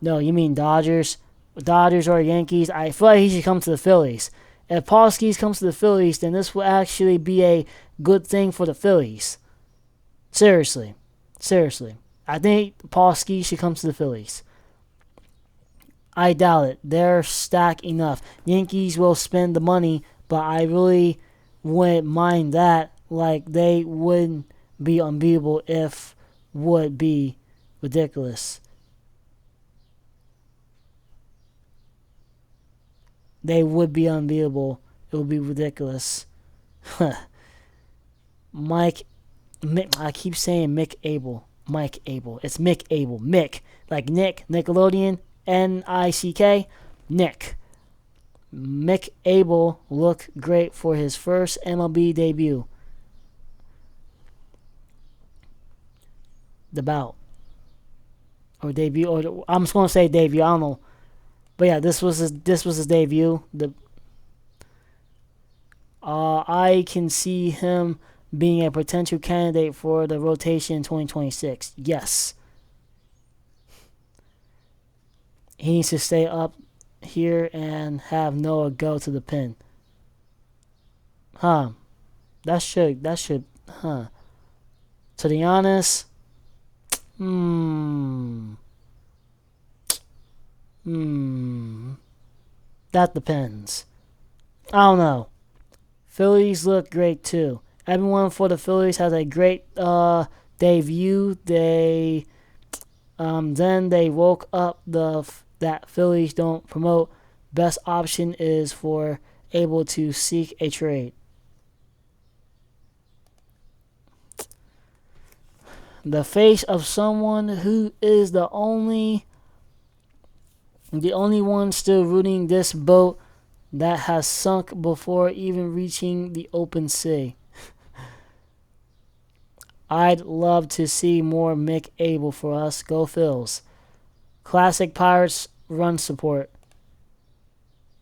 No, you mean Dodgers or Yankees? I feel like he should come to the Phillies. If Paul Skeens comes to the Phillies, then this will actually be a good thing for the Phillies. Seriously. I think Paul Skeens should come to the Phillies. I doubt it. They're stacked enough. Yankees will spend the money, but I really wouldn't mind that. Like, they wouldn't be unbeatable if would be ridiculous. They would be unbeatable. It would be ridiculous. I keep saying Mick Abel. Mike Abel. It's Mick Abel. Mick. Like Nick, Nickelodeon, Nick. Nick. Mick Abel looked great for his first MLB debut. The bout. Or debut. Or I'm just going to say debut. I don't know. But yeah, this was his debut. I can see him being a potential candidate for the rotation in 2026. Yes. He needs to stay up here and have Noah go to the pin. That should, To be honest, that depends. I don't know. Phillies look great too. Everyone for the Phillies has a great debut. Then they woke up that Phillies don't promote. Best option is for able to seek a trade. The face of someone who is the only one still rooting this boat that has sunk before even reaching the open sea. I'd love to see more Mick Abel for us. Go Phils. Classic Pirates run support.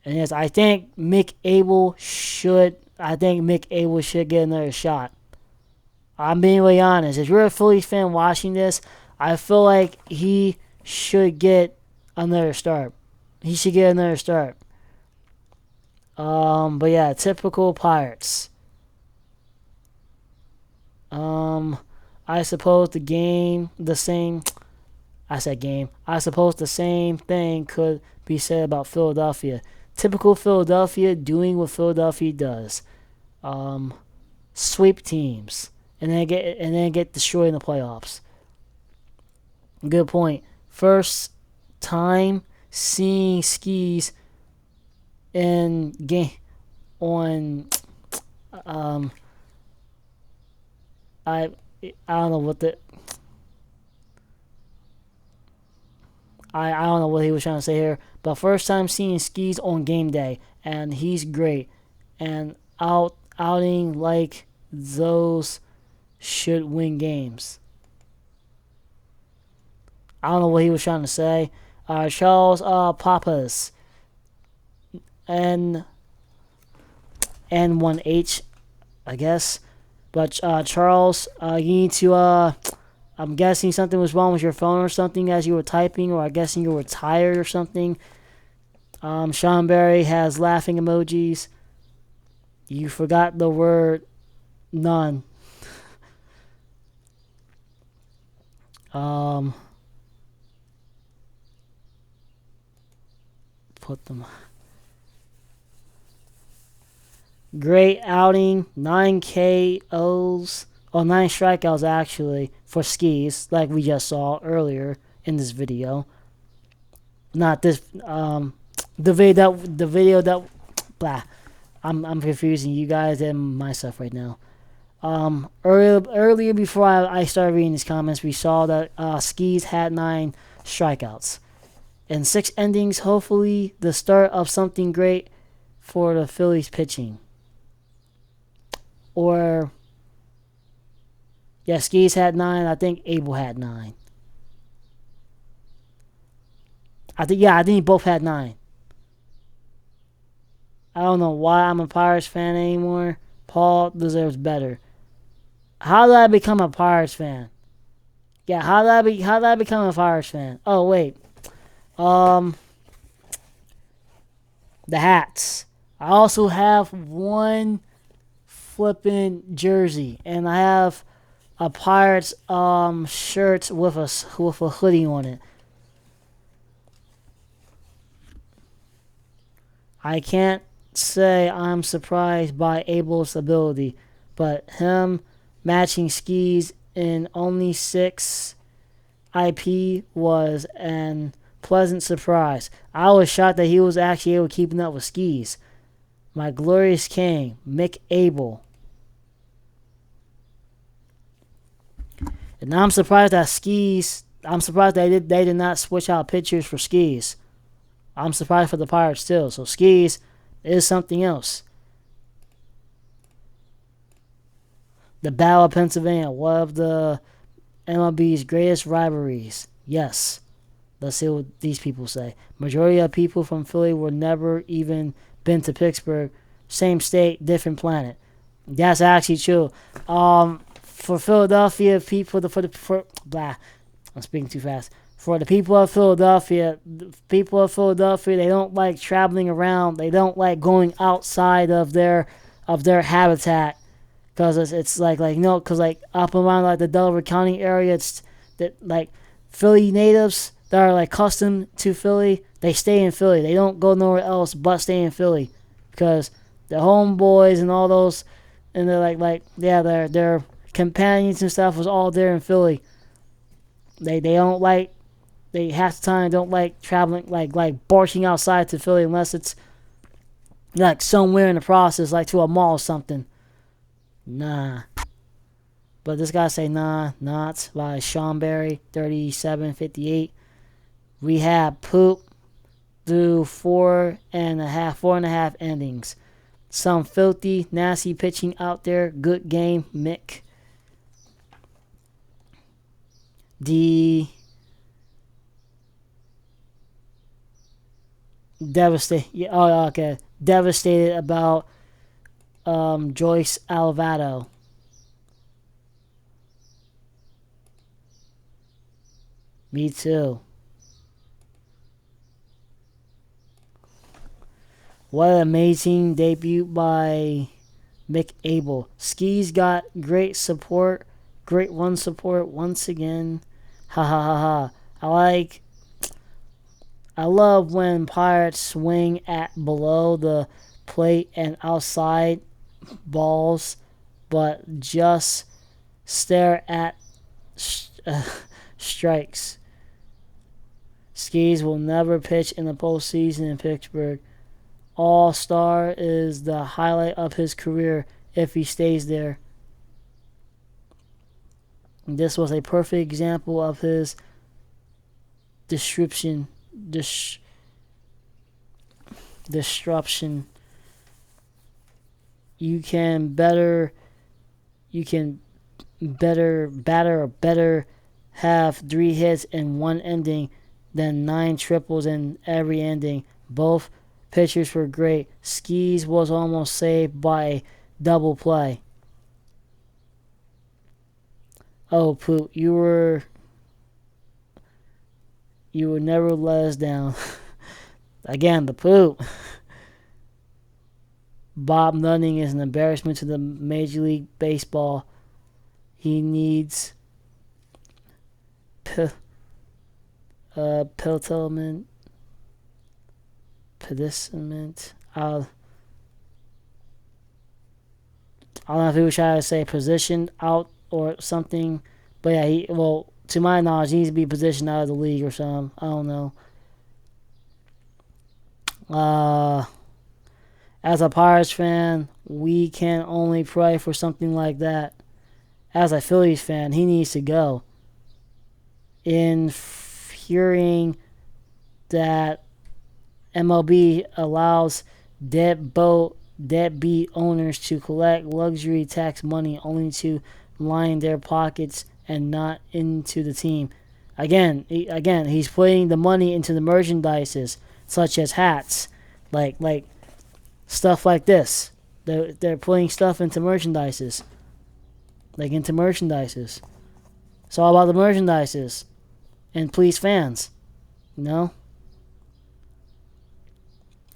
And yes, I think Mick Abel should get another shot. I'm being really honest. If you're a Phillies fan watching this, I feel like he should get another start. But yeah, typical Pirates. I suppose the same thing could be said about Philadelphia. Typical Philadelphia doing what Philadelphia does. Sweep teams and then get destroyed in the playoffs. Good point. First time seeing Skis in game on I don't know what I don't know what he was trying to say here, but first time seeing Skis on game day, and he's great. And outing like those should win games. I don't know what he was trying to say. Charles Papas and N1H, I guess. But Charles, you need to. I'm guessing something was wrong with your phone or something as you were typing, or I'm guessing you were tired or something. Sean Berry has laughing emojis. You forgot the word none. Put them. Great outing, 9 KOs, or 9 strikeouts actually, for Skis, like we just saw earlier in this video. Not this, the video that, blah. I'm confusing you guys and myself right now. Earlier before I started reading these comments, we saw that Skis had 9 strikeouts. And 6 endings, hopefully the start of something great for the Phillies pitching. Or, yeah, Skis had 9. I think Abel had 9. I think both had 9. I don't know why I'm a Pirates fan anymore. Paul deserves better. How did I become a Pirates fan? Yeah, how did I become a Pirates fan? Oh wait, the hats. I also have one flipping jersey, and I have a Pirates shirt with a hoodie on it. I can't say I'm surprised by Abel's ability, but him matching Skis in only 6 IP was an pleasant surprise. I was shocked that he was actually able to keep up with Skis. My glorious king, Mick Abel. And I'm surprised that they did not switch out pitchers for Skis. I'm surprised for the Pirates still. So Skis is something else. The Battle of Pennsylvania, one of the MLB's greatest rivalries. Yes. Let's see what these people say. Majority of people from Philly were never even been to Pittsburgh. Same state, different planet. That's actually true. For Philadelphia people, I'm speaking too fast. For the people of Philadelphia, they don't like traveling around. They don't like going outside of their habitat, because it's like because like up around like the Delaware County area, it's that like Philly natives that are like accustomed to Philly, they stay in Philly. They don't go nowhere else but stay in Philly, because their homeboys and all those, and they're their companions and stuff was all there in Philly. They don't like. They half the time don't like traveling, like barking outside to Philly unless it's like somewhere in the process, like to a mall or something. Nah. But this guy say nah, not by Sean Berry, 3758. We had poop through four and a half innings. Some filthy, nasty pitching out there. Good game, Mick. Devastated about Joyce Alvarado. Me too. What an amazing debut by Mick Abel. Skis got great support, great run support once again. Ha ha ha ha. I love when Pirates swing at below the plate and outside balls, but just stare at strikes. Skis will never pitch in the postseason in Pittsburgh. All-Star is the highlight of his career if he stays there. This was a perfect example of his disruption you can better you can better batter or better have 3 hits in one inning than 9 triples in every inning. Both pitchers were great. Skis was almost saved by a double play. Oh, Poop, you would never let us down. Again, the Poop. Bob Nutting is an embarrassment to the Major League Baseball. He needs Piltlement, pedicement. I don't know if he was trying to say positioned out or something, but yeah, to my knowledge, he needs to be positioned out of the league or something. I don't know. As a Pirates fan, we can only pray for something like that. As a Phillies fan, he needs to go. Infuriating that MLB allows deadbeat owners to collect luxury tax money only to line their pockets and not into the team. Again, he's putting the money into the merchandises, such as hats, like stuff like this. They're putting stuff into merchandises, into merchandises. It's all about the merchandises, and please fans, you know.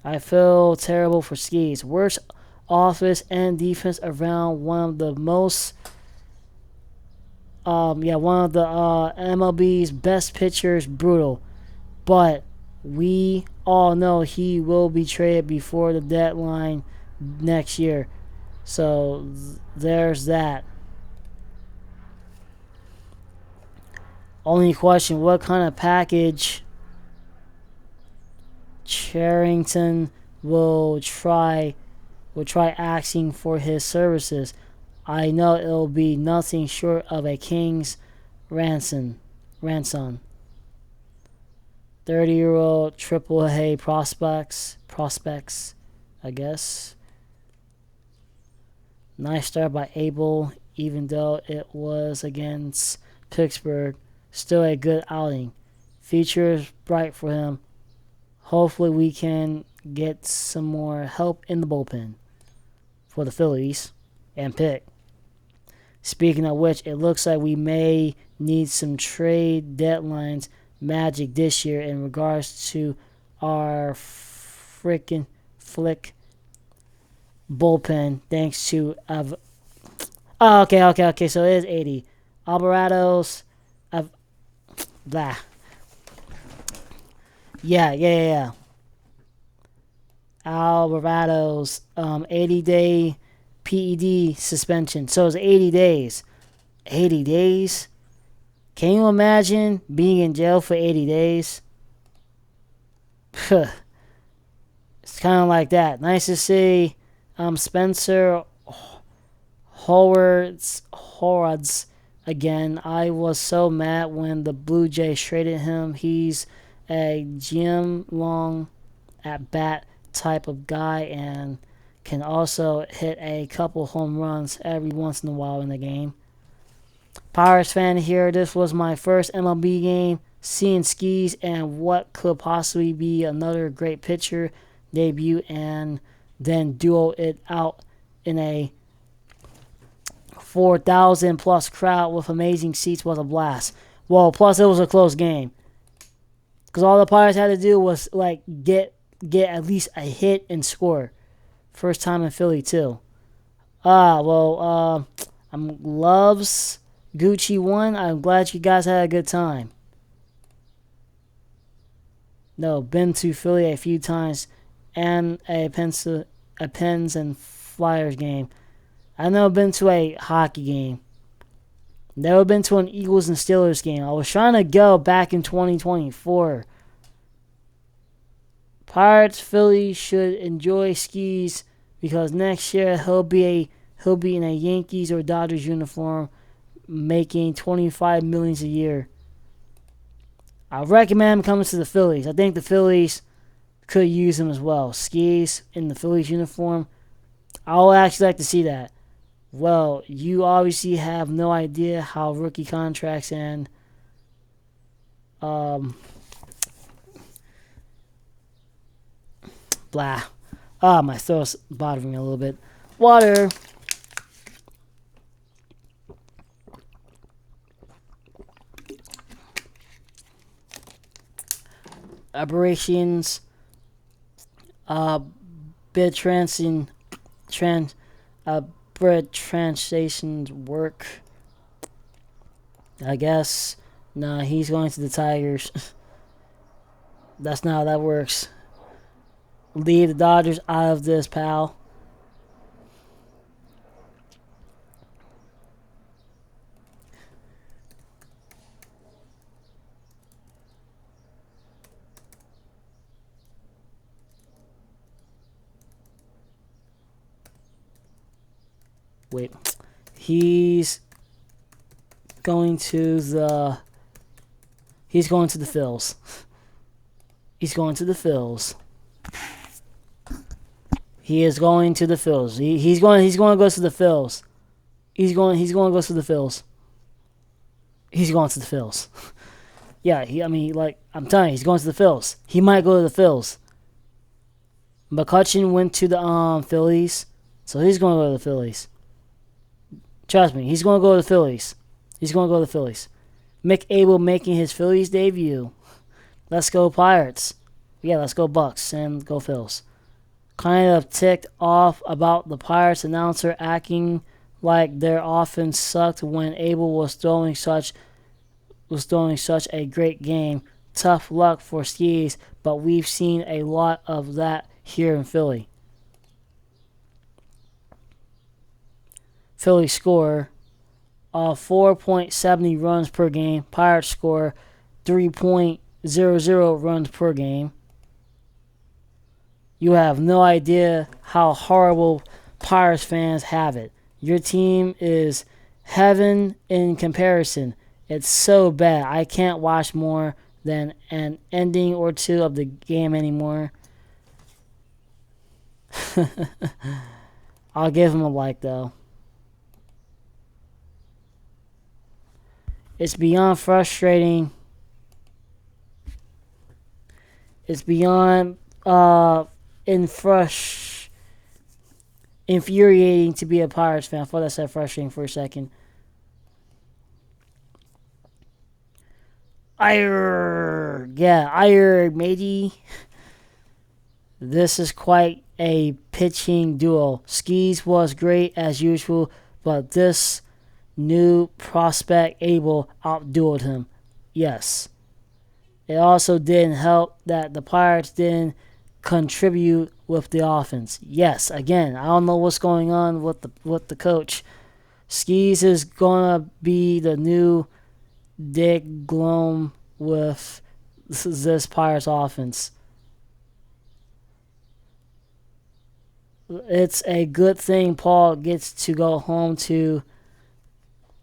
I feel terrible for Skis. Worst offense and defense around. One of the most, one of the MLB's best pitchers. Brutal, but we all know he will be traded before the deadline next year. So there's that. Only question: what kind of package Charrington will try asking for his services? I know it'll be nothing short of a king's ransom. 30-year-old Triple A prospects, I guess. Nice start by Abel, even though it was against Pittsburgh. Still a good outing. Future is bright for him. Hopefully we can get some more help in the bullpen for the Phillies and pick. Speaking of which, it looks like we may need some trade deadlines magic this year in regards to our freaking flick bullpen. Thanks to okay. So it is 80. Alvarado's blah. Yeah. Alvarado's 80-day PED suspension. So it's 80 days. 80 days? Can you imagine being in jail for 80 days? It's kind of like that. Nice to see Spencer Horwitz again. I was so mad when the Blue Jays traded him. He's a Jim Long at bat type of guy and can also hit a couple home runs every once in a while in the game. Pirates fan here. This was my first MLB game seeing Skis and what could possibly be another great pitcher debut and then duo it out in a 4,000 plus crowd with amazing seats was a blast. Well, plus it was a close game. Because all the Pirates had to do was get at least a hit and score. First time in Philly too. I'm loves Gucci won. I'm glad you guys had a good time. No, been to Philly a few times and a Pens and Flyers game. I've never been to a hockey game. Never been to an Eagles and Steelers game. I was trying to go back in 2024. Pirates Philly should enjoy Skis because next year he'll be in a Yankees or Dodgers uniform making $25 million a year. I recommend him coming to the Phillies. I think the Phillies could use him as well. Skis in the Phillies uniform. I would actually like to see that. Well, you obviously have no idea how rookie contracts and um, blah. My throat's bothering me a little bit. Water. Aberrations. Uh, bid transin trans. Bid translations work. I guess. Nah, he's going to the Tigers. That's not how that works. Leave the Dodgers out of this, pal. Wait. He's going to the. He's going to the Phillies. He's going to the Phillies. He is going to the Phillies. He's going to go to the Phillies. He's going to go to the Phillies. He's going to the Phillies. Yeah, I'm telling you, he's going to the Phillies. He might go to the Phillies. McCutcheon went to the Phillies, so he's going to go to the Phillies. Trust me, he's going to go to the Phillies. He's going to go to the Phillies. Mick Abel making his Phillies debut. Let's go Pirates. Yeah, let's go Bucks and go Phils. Kind of ticked off about the Pirates announcer acting like their offense sucked when Abel was throwing such a great game. Tough luck for Skis, but we've seen a lot of that here in Philly. Philly score 4.70 runs per game. Pirates score 3.00 runs per game. You have no idea how horrible Pirates fans have it. Your team is heaven in comparison. It's so bad. I can't watch more than an ending or two of the game anymore. I'll give him a like, though. It's beyond frustrating. It's beyond infuriating to be a Pirates fan. I thought I said frustrating for a second. Ire, matey. This is quite a pitching duo. Skis was great as usual, but this new prospect Abel outdueled him. Yes. It also didn't help that the Pirates didn't contribute with the offense. Yes, again, I don't know what's going on with the coach. Skis is gonna be the new Dick Gloom with this Pirates offense. It's a good thing Paul gets to go home to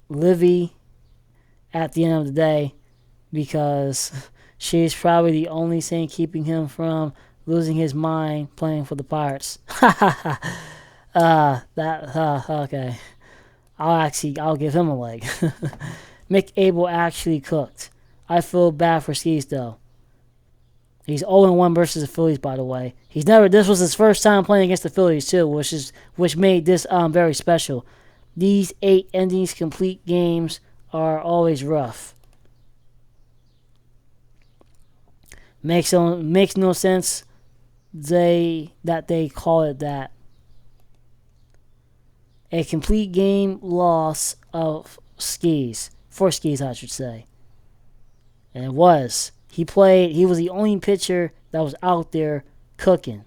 Livy at the end of the day, because she's probably the only thing keeping him from losing his mind playing for the Pirates. Okay. I'll give him a leg. Mick Abel actually cooked. I feel bad for Skis though. He's 0-1 versus the Phillies, by the way. This was his first time playing against the Phillies too, which made this very special. These 8 endings complete games are always rough. Makes no sense that they call it that. A complete game loss of Skis. For Skis, I should say. And it was. He was the only pitcher that was out there cooking.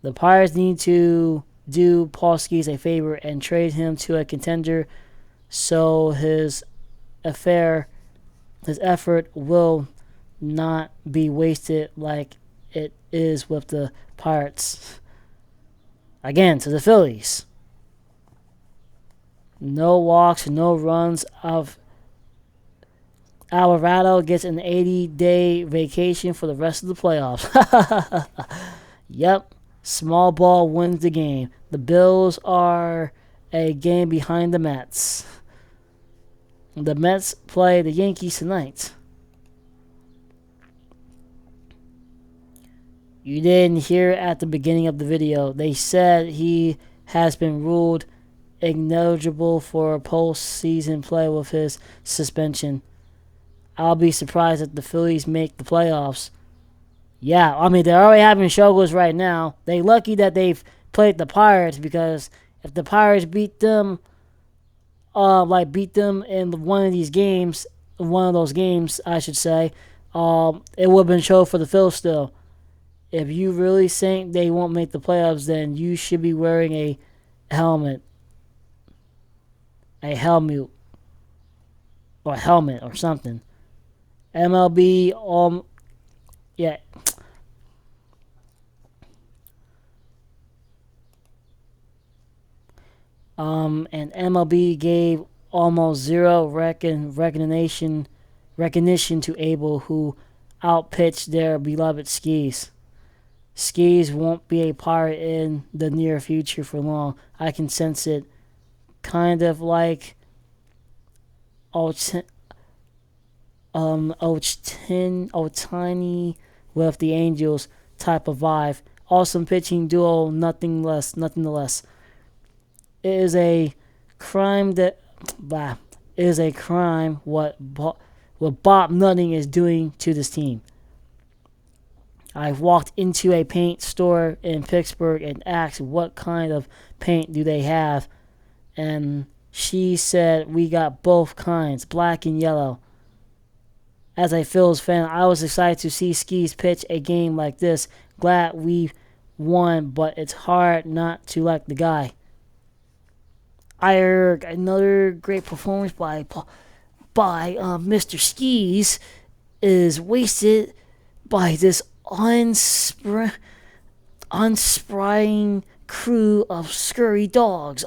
The Pirates need to do Paul Skis a favor and trade him to a contender so his effort will not be wasted like it is with the Pirates. Again, to the Phillies. No walks, no runs. Alvarado gets an 80-day vacation for the rest of the playoffs. Yep. Small ball wins the game. The Bills are a game behind the Mets. The Mets play the Yankees tonight. You didn't hear at the beginning of the video. They said he has been ruled ineligible for postseason play with his suspension. I'll be surprised if the Phillies make the playoffs. Yeah, I mean, they're already having struggles right now. They lucky that they've played the Pirates, because if the Pirates beat them, beat them in one of these games, one of those games, I should say, it would have been show for the Phillies still. If you really think they won't make the playoffs, then you should be wearing a helmet. A helmet. Or a helmet or something. MLB, yeah. And MLB gave almost zero recognition to Abel, who outpitched their beloved Skis. Skis won't be a Pirate in the near future for long. I can sense it. Kind of like Otani with the Angels type of vibe. Awesome pitching duo, nothing less. It is a crime that, it is a crime what Bob Nutting is doing to this team. I walked into a paint store in Pittsburgh and asked what kind of paint do they have, and she said we got both kinds, black and yellow. As a Phillies fan, I was excited to see Skis pitch a game like this. Glad we won, but it's hard not to like the guy. Another great performance by Mr. Skis is wasted by this unsprying crew of scurry dogs.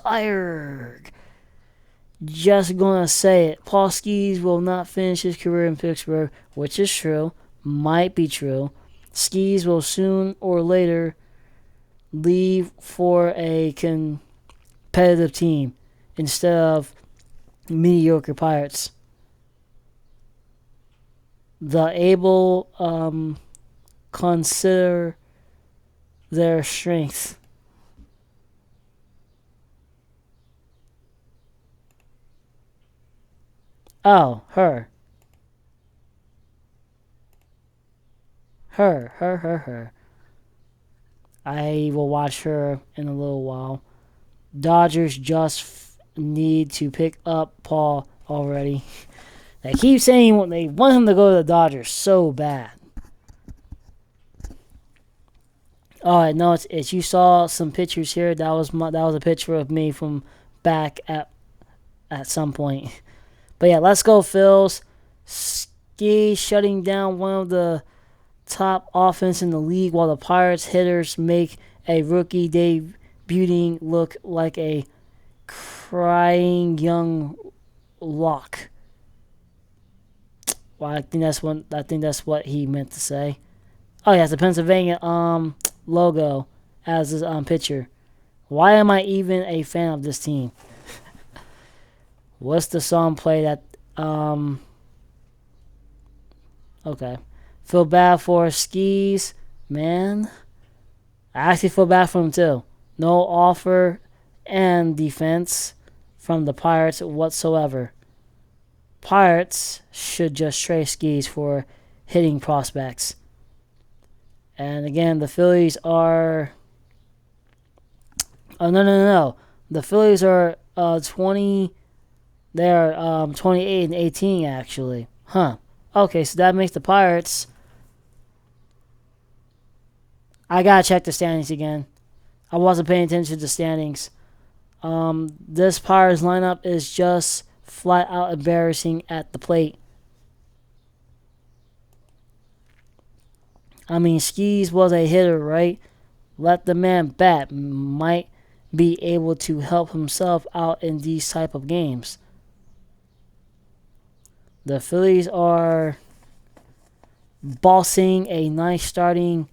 Just gonna say it. Paul Skis will not finish his career in Pittsburgh, which is true. Might be true. Skis will soon or later leave for a competitive team instead of mediocre Pirates. The able consider their strength. Oh, her. I will watch her in a little while. Dodgers just need to pick up Paul already. They keep saying they want him to go to the Dodgers so bad. Alright, no, it's you saw some pictures here. That was a picture of me from back at some point. But yeah, let's go, Phils. Ski shutting down one of the top offense in the league, while the Pirates hitters make a rookie debuting look like a crying young lock. Well, I think that's what he meant to say. Oh yeah, it's the Pennsylvania logo as his picture. Why am I even a fan of this team? What's the song played at okay. Feel bad for Skis, man. I actually feel bad for him too. No offer and defense from the Pirates whatsoever. Pirates should just trade Skis for hitting prospects. And again, the Phillies are... Oh, no. The Phillies are 20... They're 28 and 18, actually. Huh. Okay, so that makes the Pirates... I gotta check the standings again. I wasn't paying attention to the standings. This Pirates lineup is just flat out embarrassing at the plate. I mean, Skis was a hitter, right? Let the man bat. Might be able to help himself out in these type of games. The Phillies are bossing a nice starting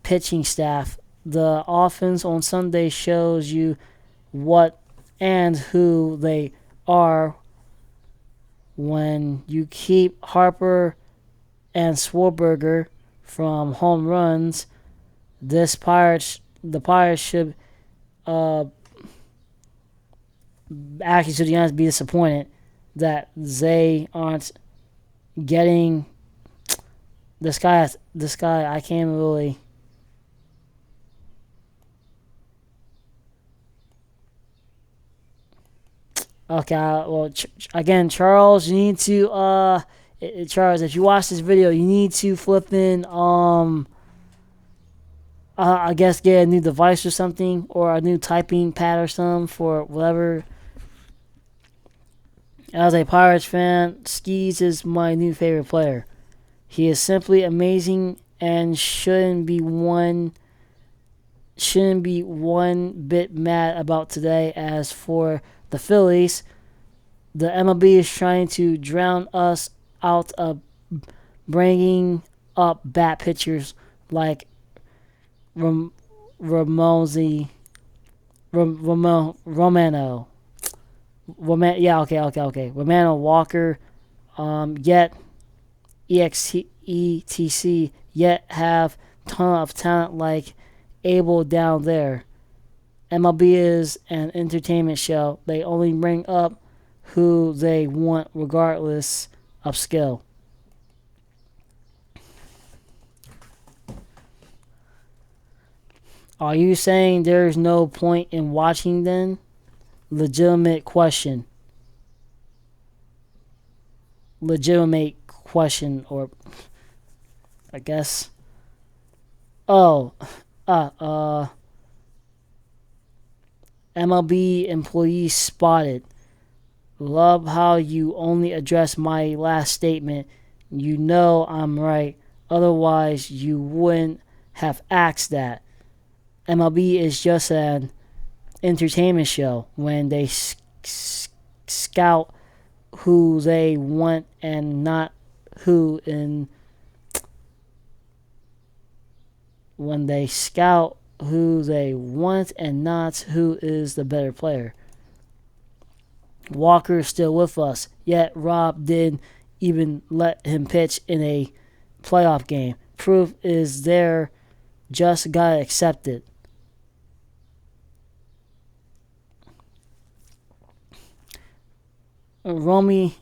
pitching staff The offense on Sunday shows you what and who they are when you keep Harper and Swarberger from home runs. The Pirates should uh, actually, to be honest, be disappointed that they aren't getting this guy. This guy, I can't really. Okay, well, again, Charles, you need to Charles, if you watch this video, you need to flip in I guess get a new device or something, or a new typing pad or something for whatever. As a Pirates fan, Skis is my new favorite player. He is simply amazing and shouldn't be one bit mad about today. As for the Phillies, the MLB is trying to drown us out of bringing up bat pitchers like Ram- Ramosi, Romano. Okay. Romano Walker, yet EXETC, yet have ton of talent like Abel down there. MLB is an entertainment show. They only bring up who they want regardless of skill. Are you saying there's no point in watching then? Legitimate question. Or I guess. Oh, MLB employees spotted. Love how you only address my last statement. You know I'm right. Otherwise, you wouldn't have asked that. MLB is just an entertainment show when they scout who they want and not who in when they scout who they want and not who is the better player. Walker is still with us, yet Rob didn't even let him pitch in a playoff game. Proof is there, just gotta accept it. Romano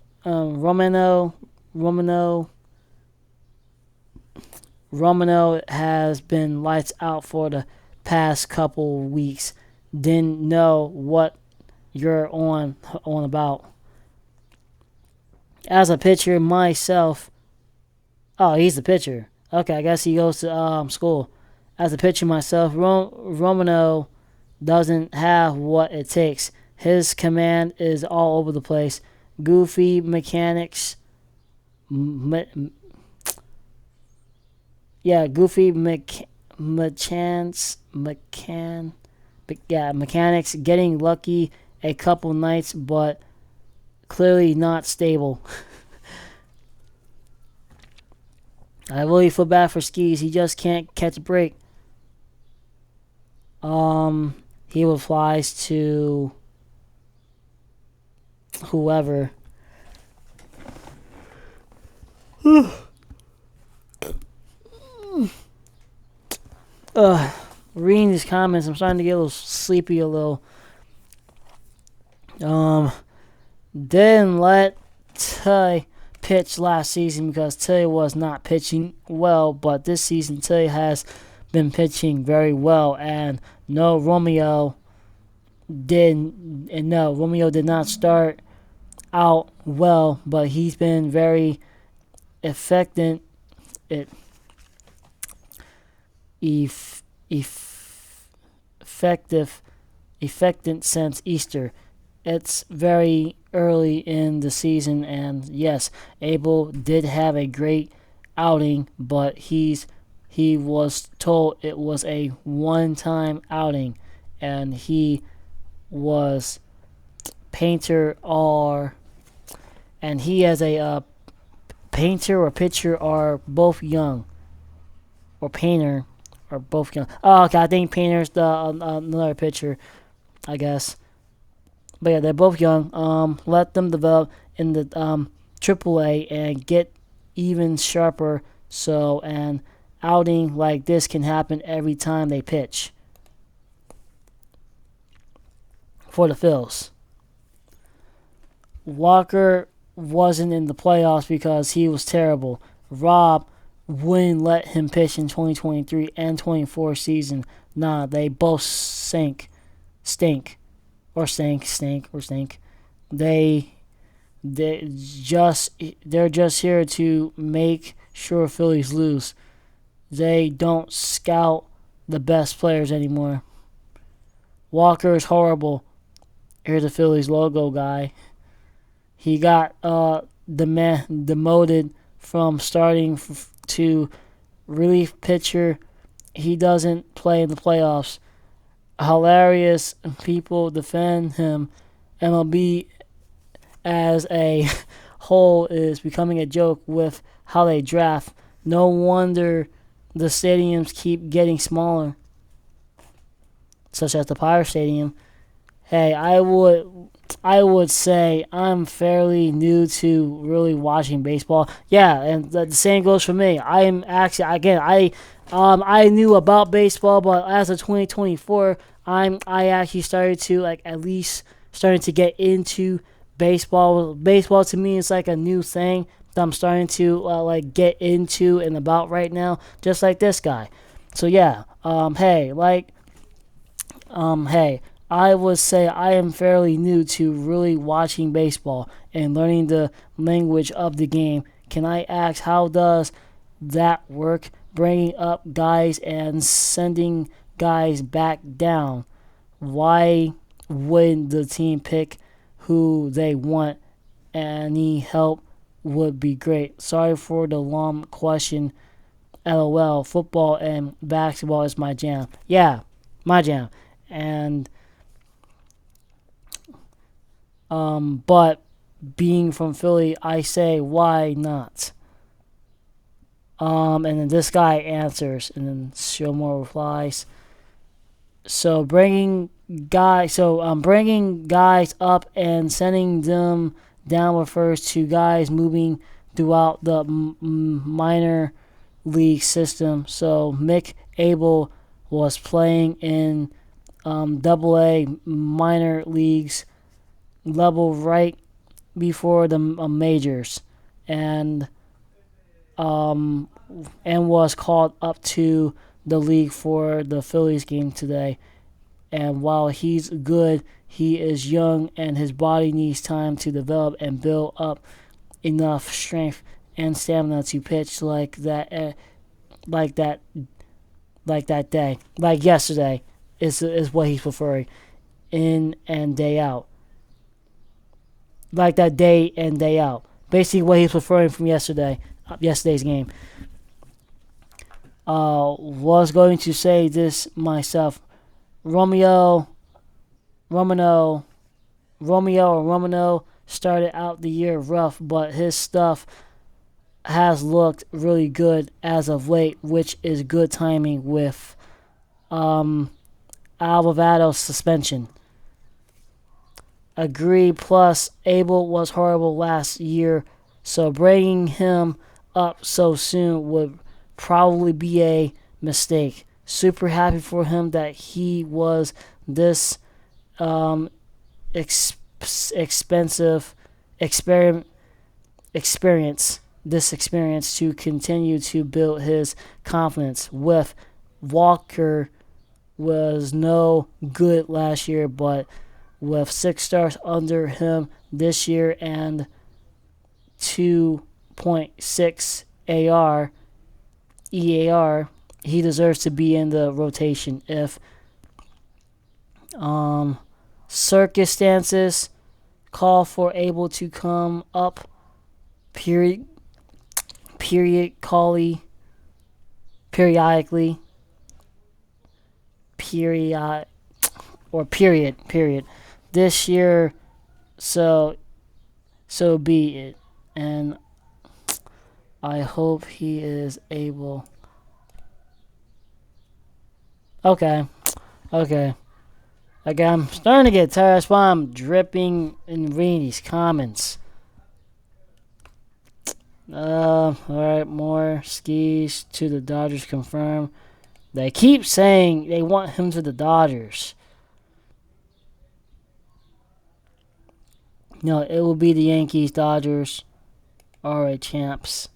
has been lights out for the past couple weeks. Didn't know what you're on about. As a pitcher myself, oh, he's the pitcher. Okay, I guess he goes to school. As a pitcher myself, Romano doesn't have what it takes. His command is all over the place. Goofy mechanics. Goofy mechanics getting lucky a couple nights, but clearly not stable. I really feel bad for Skis. He just can't catch a break. He replies to whoever. Reading these comments, I'm starting to get a little sleepy. Didn't let Ty pitch last season because Ty was not pitching well, but this season Ty has been pitching very well, and Romeo did not start out well, but he's been very effective since Easter. It's very early in the season, and yes, Abel did have a great outing, but he was told it was a one-time outing, and he was and he as a painter or pitcher are both young, or painter or both young. Oh, okay. I think Painter's the another pitcher, I guess. But yeah, they're both young. Let them develop in the AAA and get even sharper. So an outing like this can happen every time they pitch for the Phils. Walker wasn't in the playoffs because he was terrible. Rob wouldn't let him pitch in 2023 and 24 season. Nah, they both stink, or stink, or stink. They they're just here to make sure Phillies lose. They don't scout the best players anymore. Walker is horrible. Here's the Phillies logo guy. He got demoted from starting to relief pitcher. He doesn't play in the playoffs. Hilarious people defend him. MLB as a whole is becoming a joke with how they draft. No wonder the stadiums keep getting smaller, such as the Pirate Stadium. Hey, I would say I'm fairly new to really watching baseball. Yeah, and the same goes for me. I'm actually again I knew about baseball, but as of 2024, I actually started to like at least starting to get into baseball. Baseball to me is like a new thing that I'm starting to like get into and about right now, just like this guy. So yeah, hey, I would say I am fairly new to really watching baseball and learning the language of the game. Can I ask how does that work? Bringing up guys and sending guys back down. Why wouldn't the team pick who they want? Any help would be great. Sorry for the long question. LOL. Football and basketball is my jam. Yeah, my jam. And but being from Philly, I say why not? And then this guy answers, and then show more replies. So bringing guys up and sending them down refers to guys moving throughout the minor league system. So Mick Abel was playing in Double A minor leagues level right before the majors, and um, and was called up to the league for the Phillies game today. And while he's good, he is young and his body needs time to develop and build up enough strength and stamina to pitch like that, like that day, like yesterday, is what he's preferring, in and day out, like that day and day out. Basically, what he's preferring from yesterday's game. Was going to say this myself. Romeo, Romano, Romano started out the year rough, but his stuff has looked really good as of late, which is good timing with Alvarado's suspension. Agree. Plus, Abel was horrible last year, so bringing him up so soon would probably be a mistake. Super happy for him that he was this um, expensive experiment experience this experience to continue to build his confidence. With Walker was no good last year, but with 6 stars under him this year and 2.6 AR EAR, he deserves to be in the rotation. If circumstances call for Able to come up, periodically, periodically, period, or period, this year, so be it. And I hope he is able Okay. Okay. Okay, I'm starting to get tired. That's why I'm dripping and reading these comments. Alright, more skis to the Dodgers confirmed. They keep saying they want him to the Dodgers. No, it will be the Yankees, Dodgers. Alright, champs.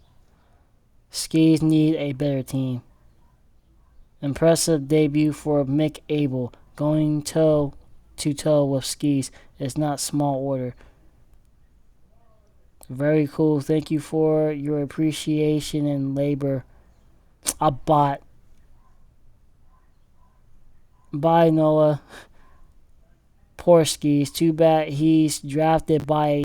Skis need a better team. Impressive debut for Mick Abel. Going toe to toe with skis is not small order. Very cool. Thank you for your appreciation and labor. A bot. Bye, Noah. Poor skis. Too bad he's drafted by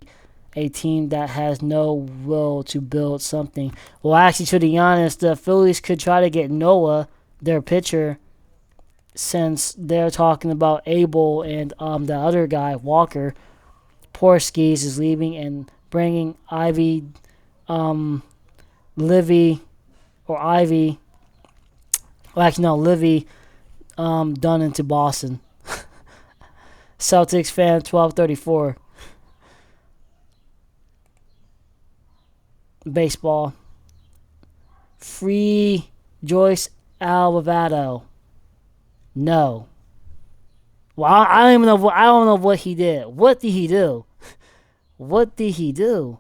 a team that has no will to build something. Well, actually, to be honest, the Phillies could try to get Noah, their pitcher, since they're talking about Abel and the other guy, Walker. Poor skis is leaving and bringing Ivy, Livy, or Ivy. Well, actually, no, Livy, done into Boston. Celtics fan 1234. Baseball. Free Joyce Alvarado. No. Well, I don't even know. I don't know what he did. What did he do? What did he do?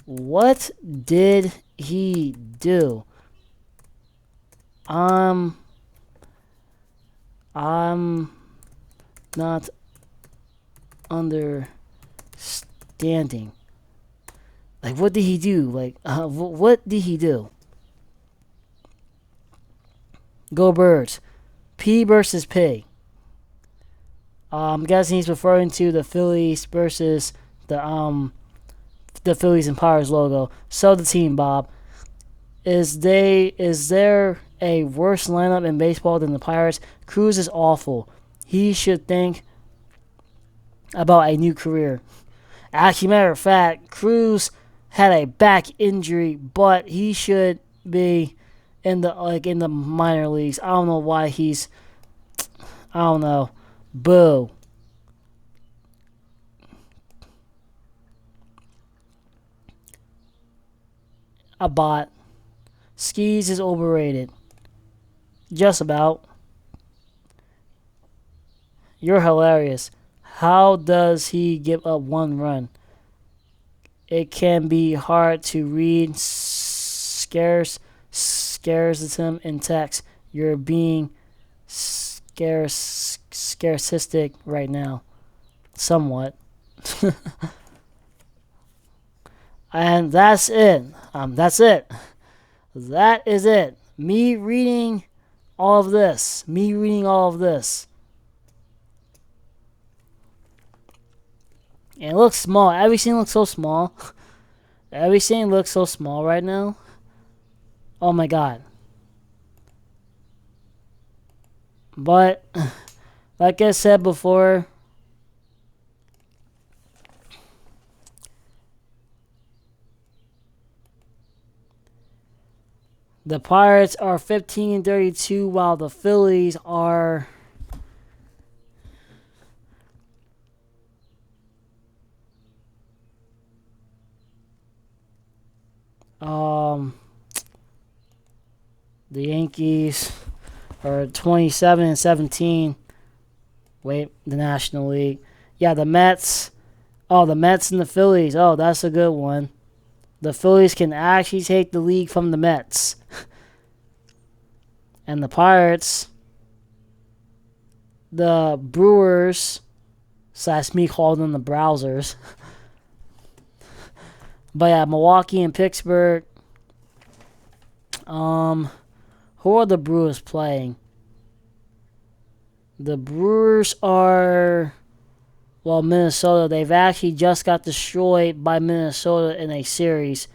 What did he do? I'm not understanding. Like, what did he do? Like, what did he do? Go Birds. P versus P. I'm guessing he's referring to the Phillies versus the Phillies and Pirates logo. So the team, Bob. Is there a worse lineup in baseball than the Pirates? Cruz is awful. He should think about a new career. Actually, matter of fact, Cruz had a back injury, but he should be in the minor leagues. I don't know why he's. I don't know. Boo. A bot. Skis is overrated. Just about. You're hilarious. How does he give up one run? It can be hard to read scarceism in text. You're being scarcistic right now. Somewhat. And that's it. That's it. That is it. Me reading all of this. And it looks small. Everything looks so small. Everything looks so small right now. Oh my god. But, like I said before, the Pirates are 15-32 while the Phillies are the Yankees are 27-17. Wait, the National League. Yeah, the Mets. Oh, the Mets and the Phillies. Oh, that's a good one. The Phillies can actually take the league from the Mets. And the Pirates, the Brewers, / me calling them the Browsers. But yeah, Milwaukee and Pittsburgh. Who are the Brewers playing? The Brewers are, well, Minnesota. They've actually just got destroyed by Minnesota in a series,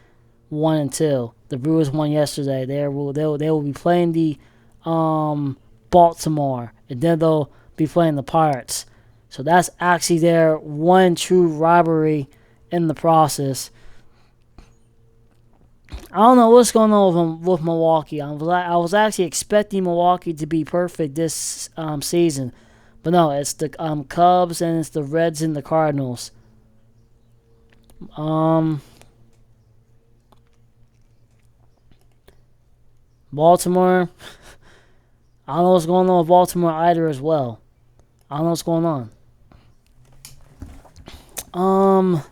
1-2. The Brewers won yesterday. They will be playing the Baltimore, and then they'll be playing the Pirates. So that's actually their one true rivalry in the process. I don't know what's going on with Milwaukee. I was actually expecting Milwaukee to be perfect this season, but no, it's the Cubs and it's the Reds and the Cardinals. Um, Baltimore. I don't know what's going on with Baltimore either as well. I don't know what's going on. Um,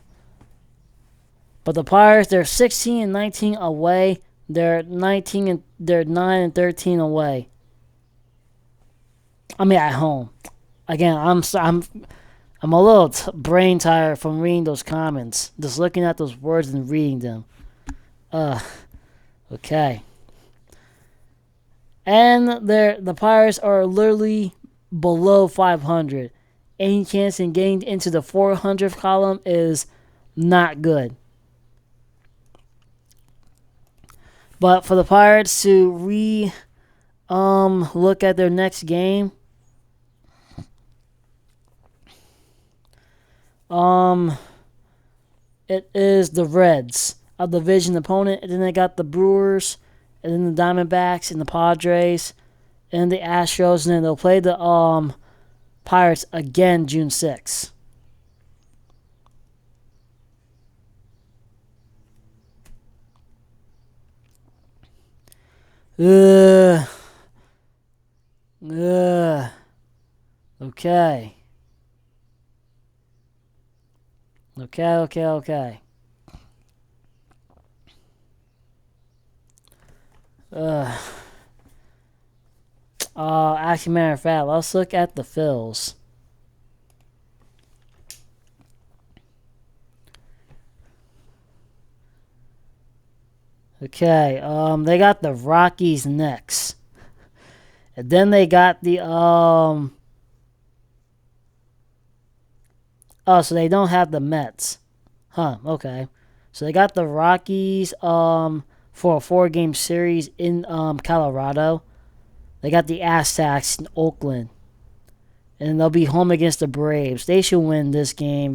but the Pirates, they're 16 and 19 away. They're 9 and 13 away. I mean at home. Again, I'm a little brain tired from reading those comments. Just looking at those words and reading them. Uh, okay. And the Pirates are literally below 500. Any chance in getting into the 400th column is not good. But for the Pirates to look at their next game, um it is the Reds, a division opponent, and then they got the Brewers, and then the Diamondbacks and the Padres and the Astros, and then they'll play the Pirates again June 6th. Ugh. Ugh. Okay. Okay. Ugh. Actually, matter of fact, let's look at the Phils. Okay, they got the Rockies next. And then they got the oh, so they don't have the Mets. Huh, okay. So they got the Rockies for a 4-game series in Colorado. They got the Aztecs in Oakland. And they'll be home against the Braves. They should win this game.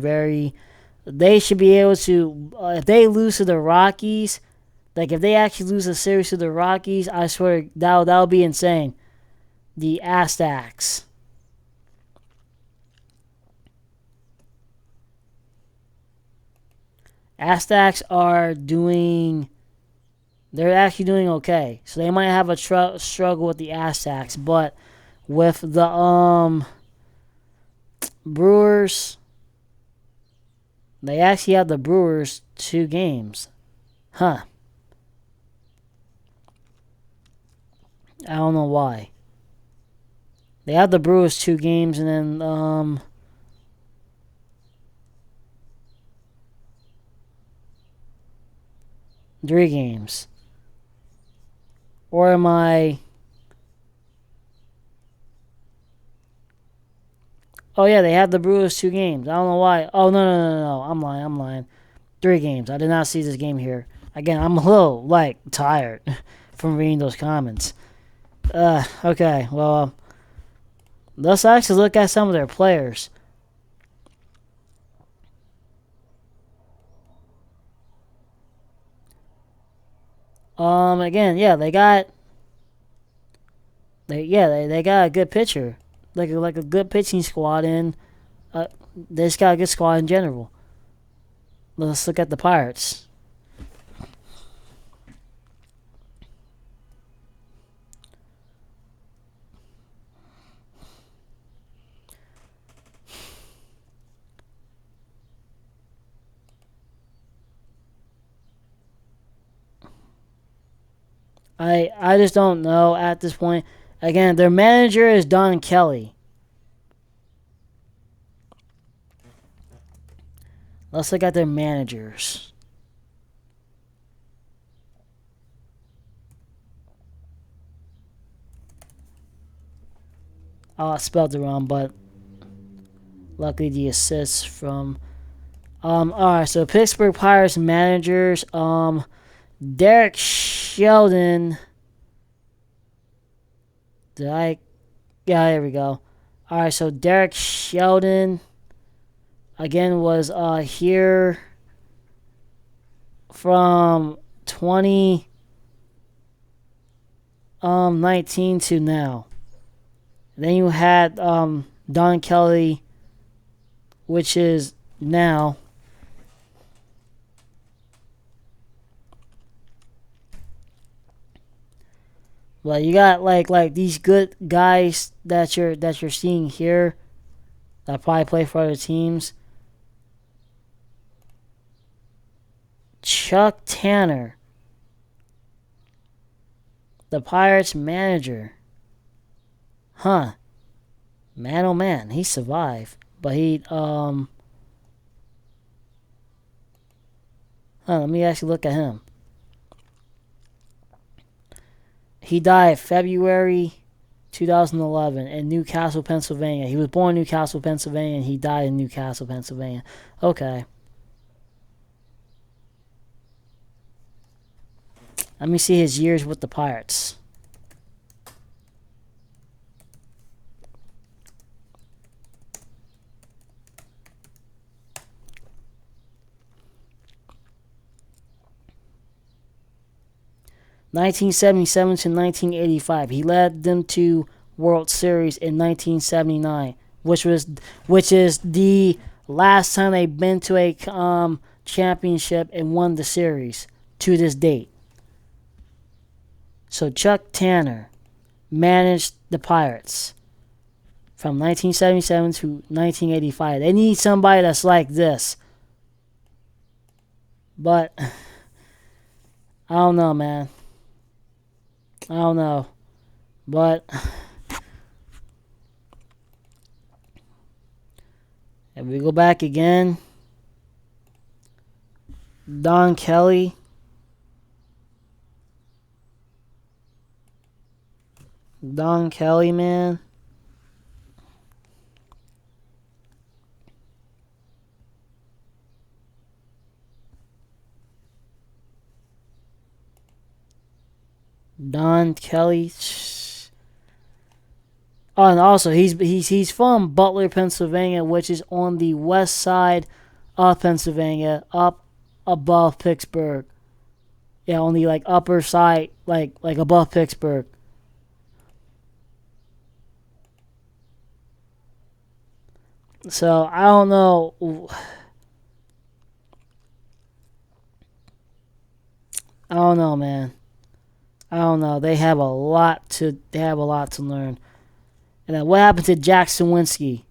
They should be able to. If they lose to the Rockies, like if they actually lose a series to the Rockies, I swear that'll be insane. The Aztecs. Aztecs are doing. They're actually doing okay. So they might have a struggle with the Aztecs, but with the Brewers, they actually have the Brewers 2 games. Huh. I don't know why. They have the Brewers 2 games, and then 3 games. Or am I? Oh yeah, they have the Brewers 2 games. I don't know why. Oh no. I'm lying. 3 games. I did not see this game here. Again, I'm a little tired from reading those comments. Okay. Well, let's actually look at some of their players. Again, yeah, they got they got a good pitcher, like a good pitching squad, and they just got a good squad in general. Let's look at the Pirates. I just don't know at this point. Again, their manager is Don Kelly. Let's look at their managers. Oh, I spelled it wrong, but luckily the assists from alright, so Pittsburgh Pirates managers, Derek Sheldon. Yeah, there we go. Alright, so Derek Sheldon again was here from 2019 to now. Then you had Don Kelly, which is now. Well, you got like these good guys that you're seeing here that probably play for other teams. Chuck Tanner, the Pirates manager. Huh. Man, oh man, he survived. But let me actually look at him. He died February 2011 in Newcastle, Pennsylvania. He was born in Newcastle, Pennsylvania, and he died in Newcastle, Pennsylvania. Okay. Let me see his years with the Pirates. (1977 to 1985). He led them to World Series in 1979, which is the last time they've been to a championship and won the series to this date. So Chuck Tanner managed the Pirates from 1977 to 1985. They need somebody that's like this. But I don't know, man. I don't know. But if we go back again, Don Kelly. Don Kelly, man. Don Kelly. Oh, and also he's from Butler, Pennsylvania, which is on the west side of Pennsylvania, up above Pittsburgh. Yeah, on the like upper side, like above Pittsburgh. So I don't know. I don't know, man. I don't know. They have a lot to learn. And then what happened to Jack Sawinski?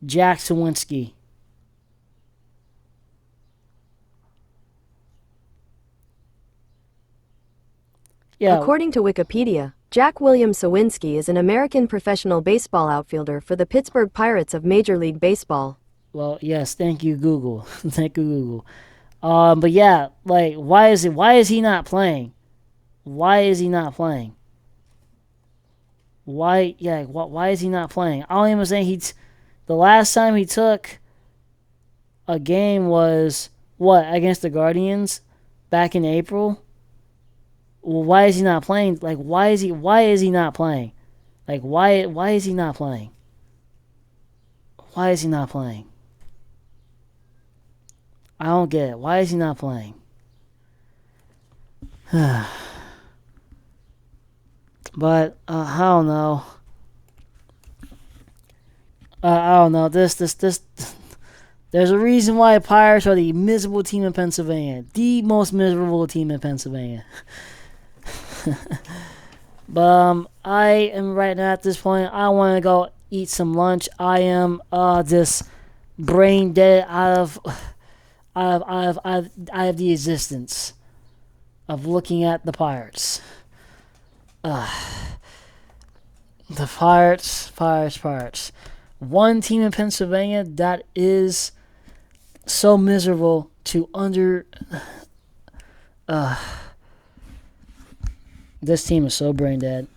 Jack Sawinski. Yeah. According to Wikipedia, Jack William Sawinski is an American professional baseball outfielder for the Pittsburgh Pirates of Major League Baseball. Well, yes, thank you, Google. Thank you, Google. But yeah, like, why is he not playing? Why is he not playing? Why is he not playing? I don't even think the last time he took a game was against the Guardians back in April. Well, why is he not playing? Like, why is he not playing? Like, why is he not playing? Why is he not playing? I don't get it. Why is he not playing? But I don't know. I don't know. This. There's a reason why Pirates are the miserable team in Pennsylvania. The most miserable team in Pennsylvania. But I am right now at this point. I want to go eat some lunch. I am just brain dead out of the existence of looking at the Pirates. The Pirates. One team in Pennsylvania that is so miserable to this team is so brain dead.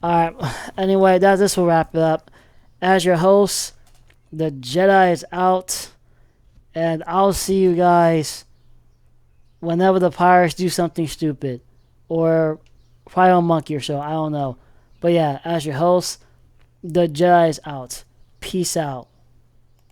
Alright, anyway, this will wrap it up. As your host, the Jedi is out. And I'll see you guys whenever the Pirates do something stupid. Or probably on Monkey or so. I don't know. But yeah, as your host, the Jedi is out. Peace out.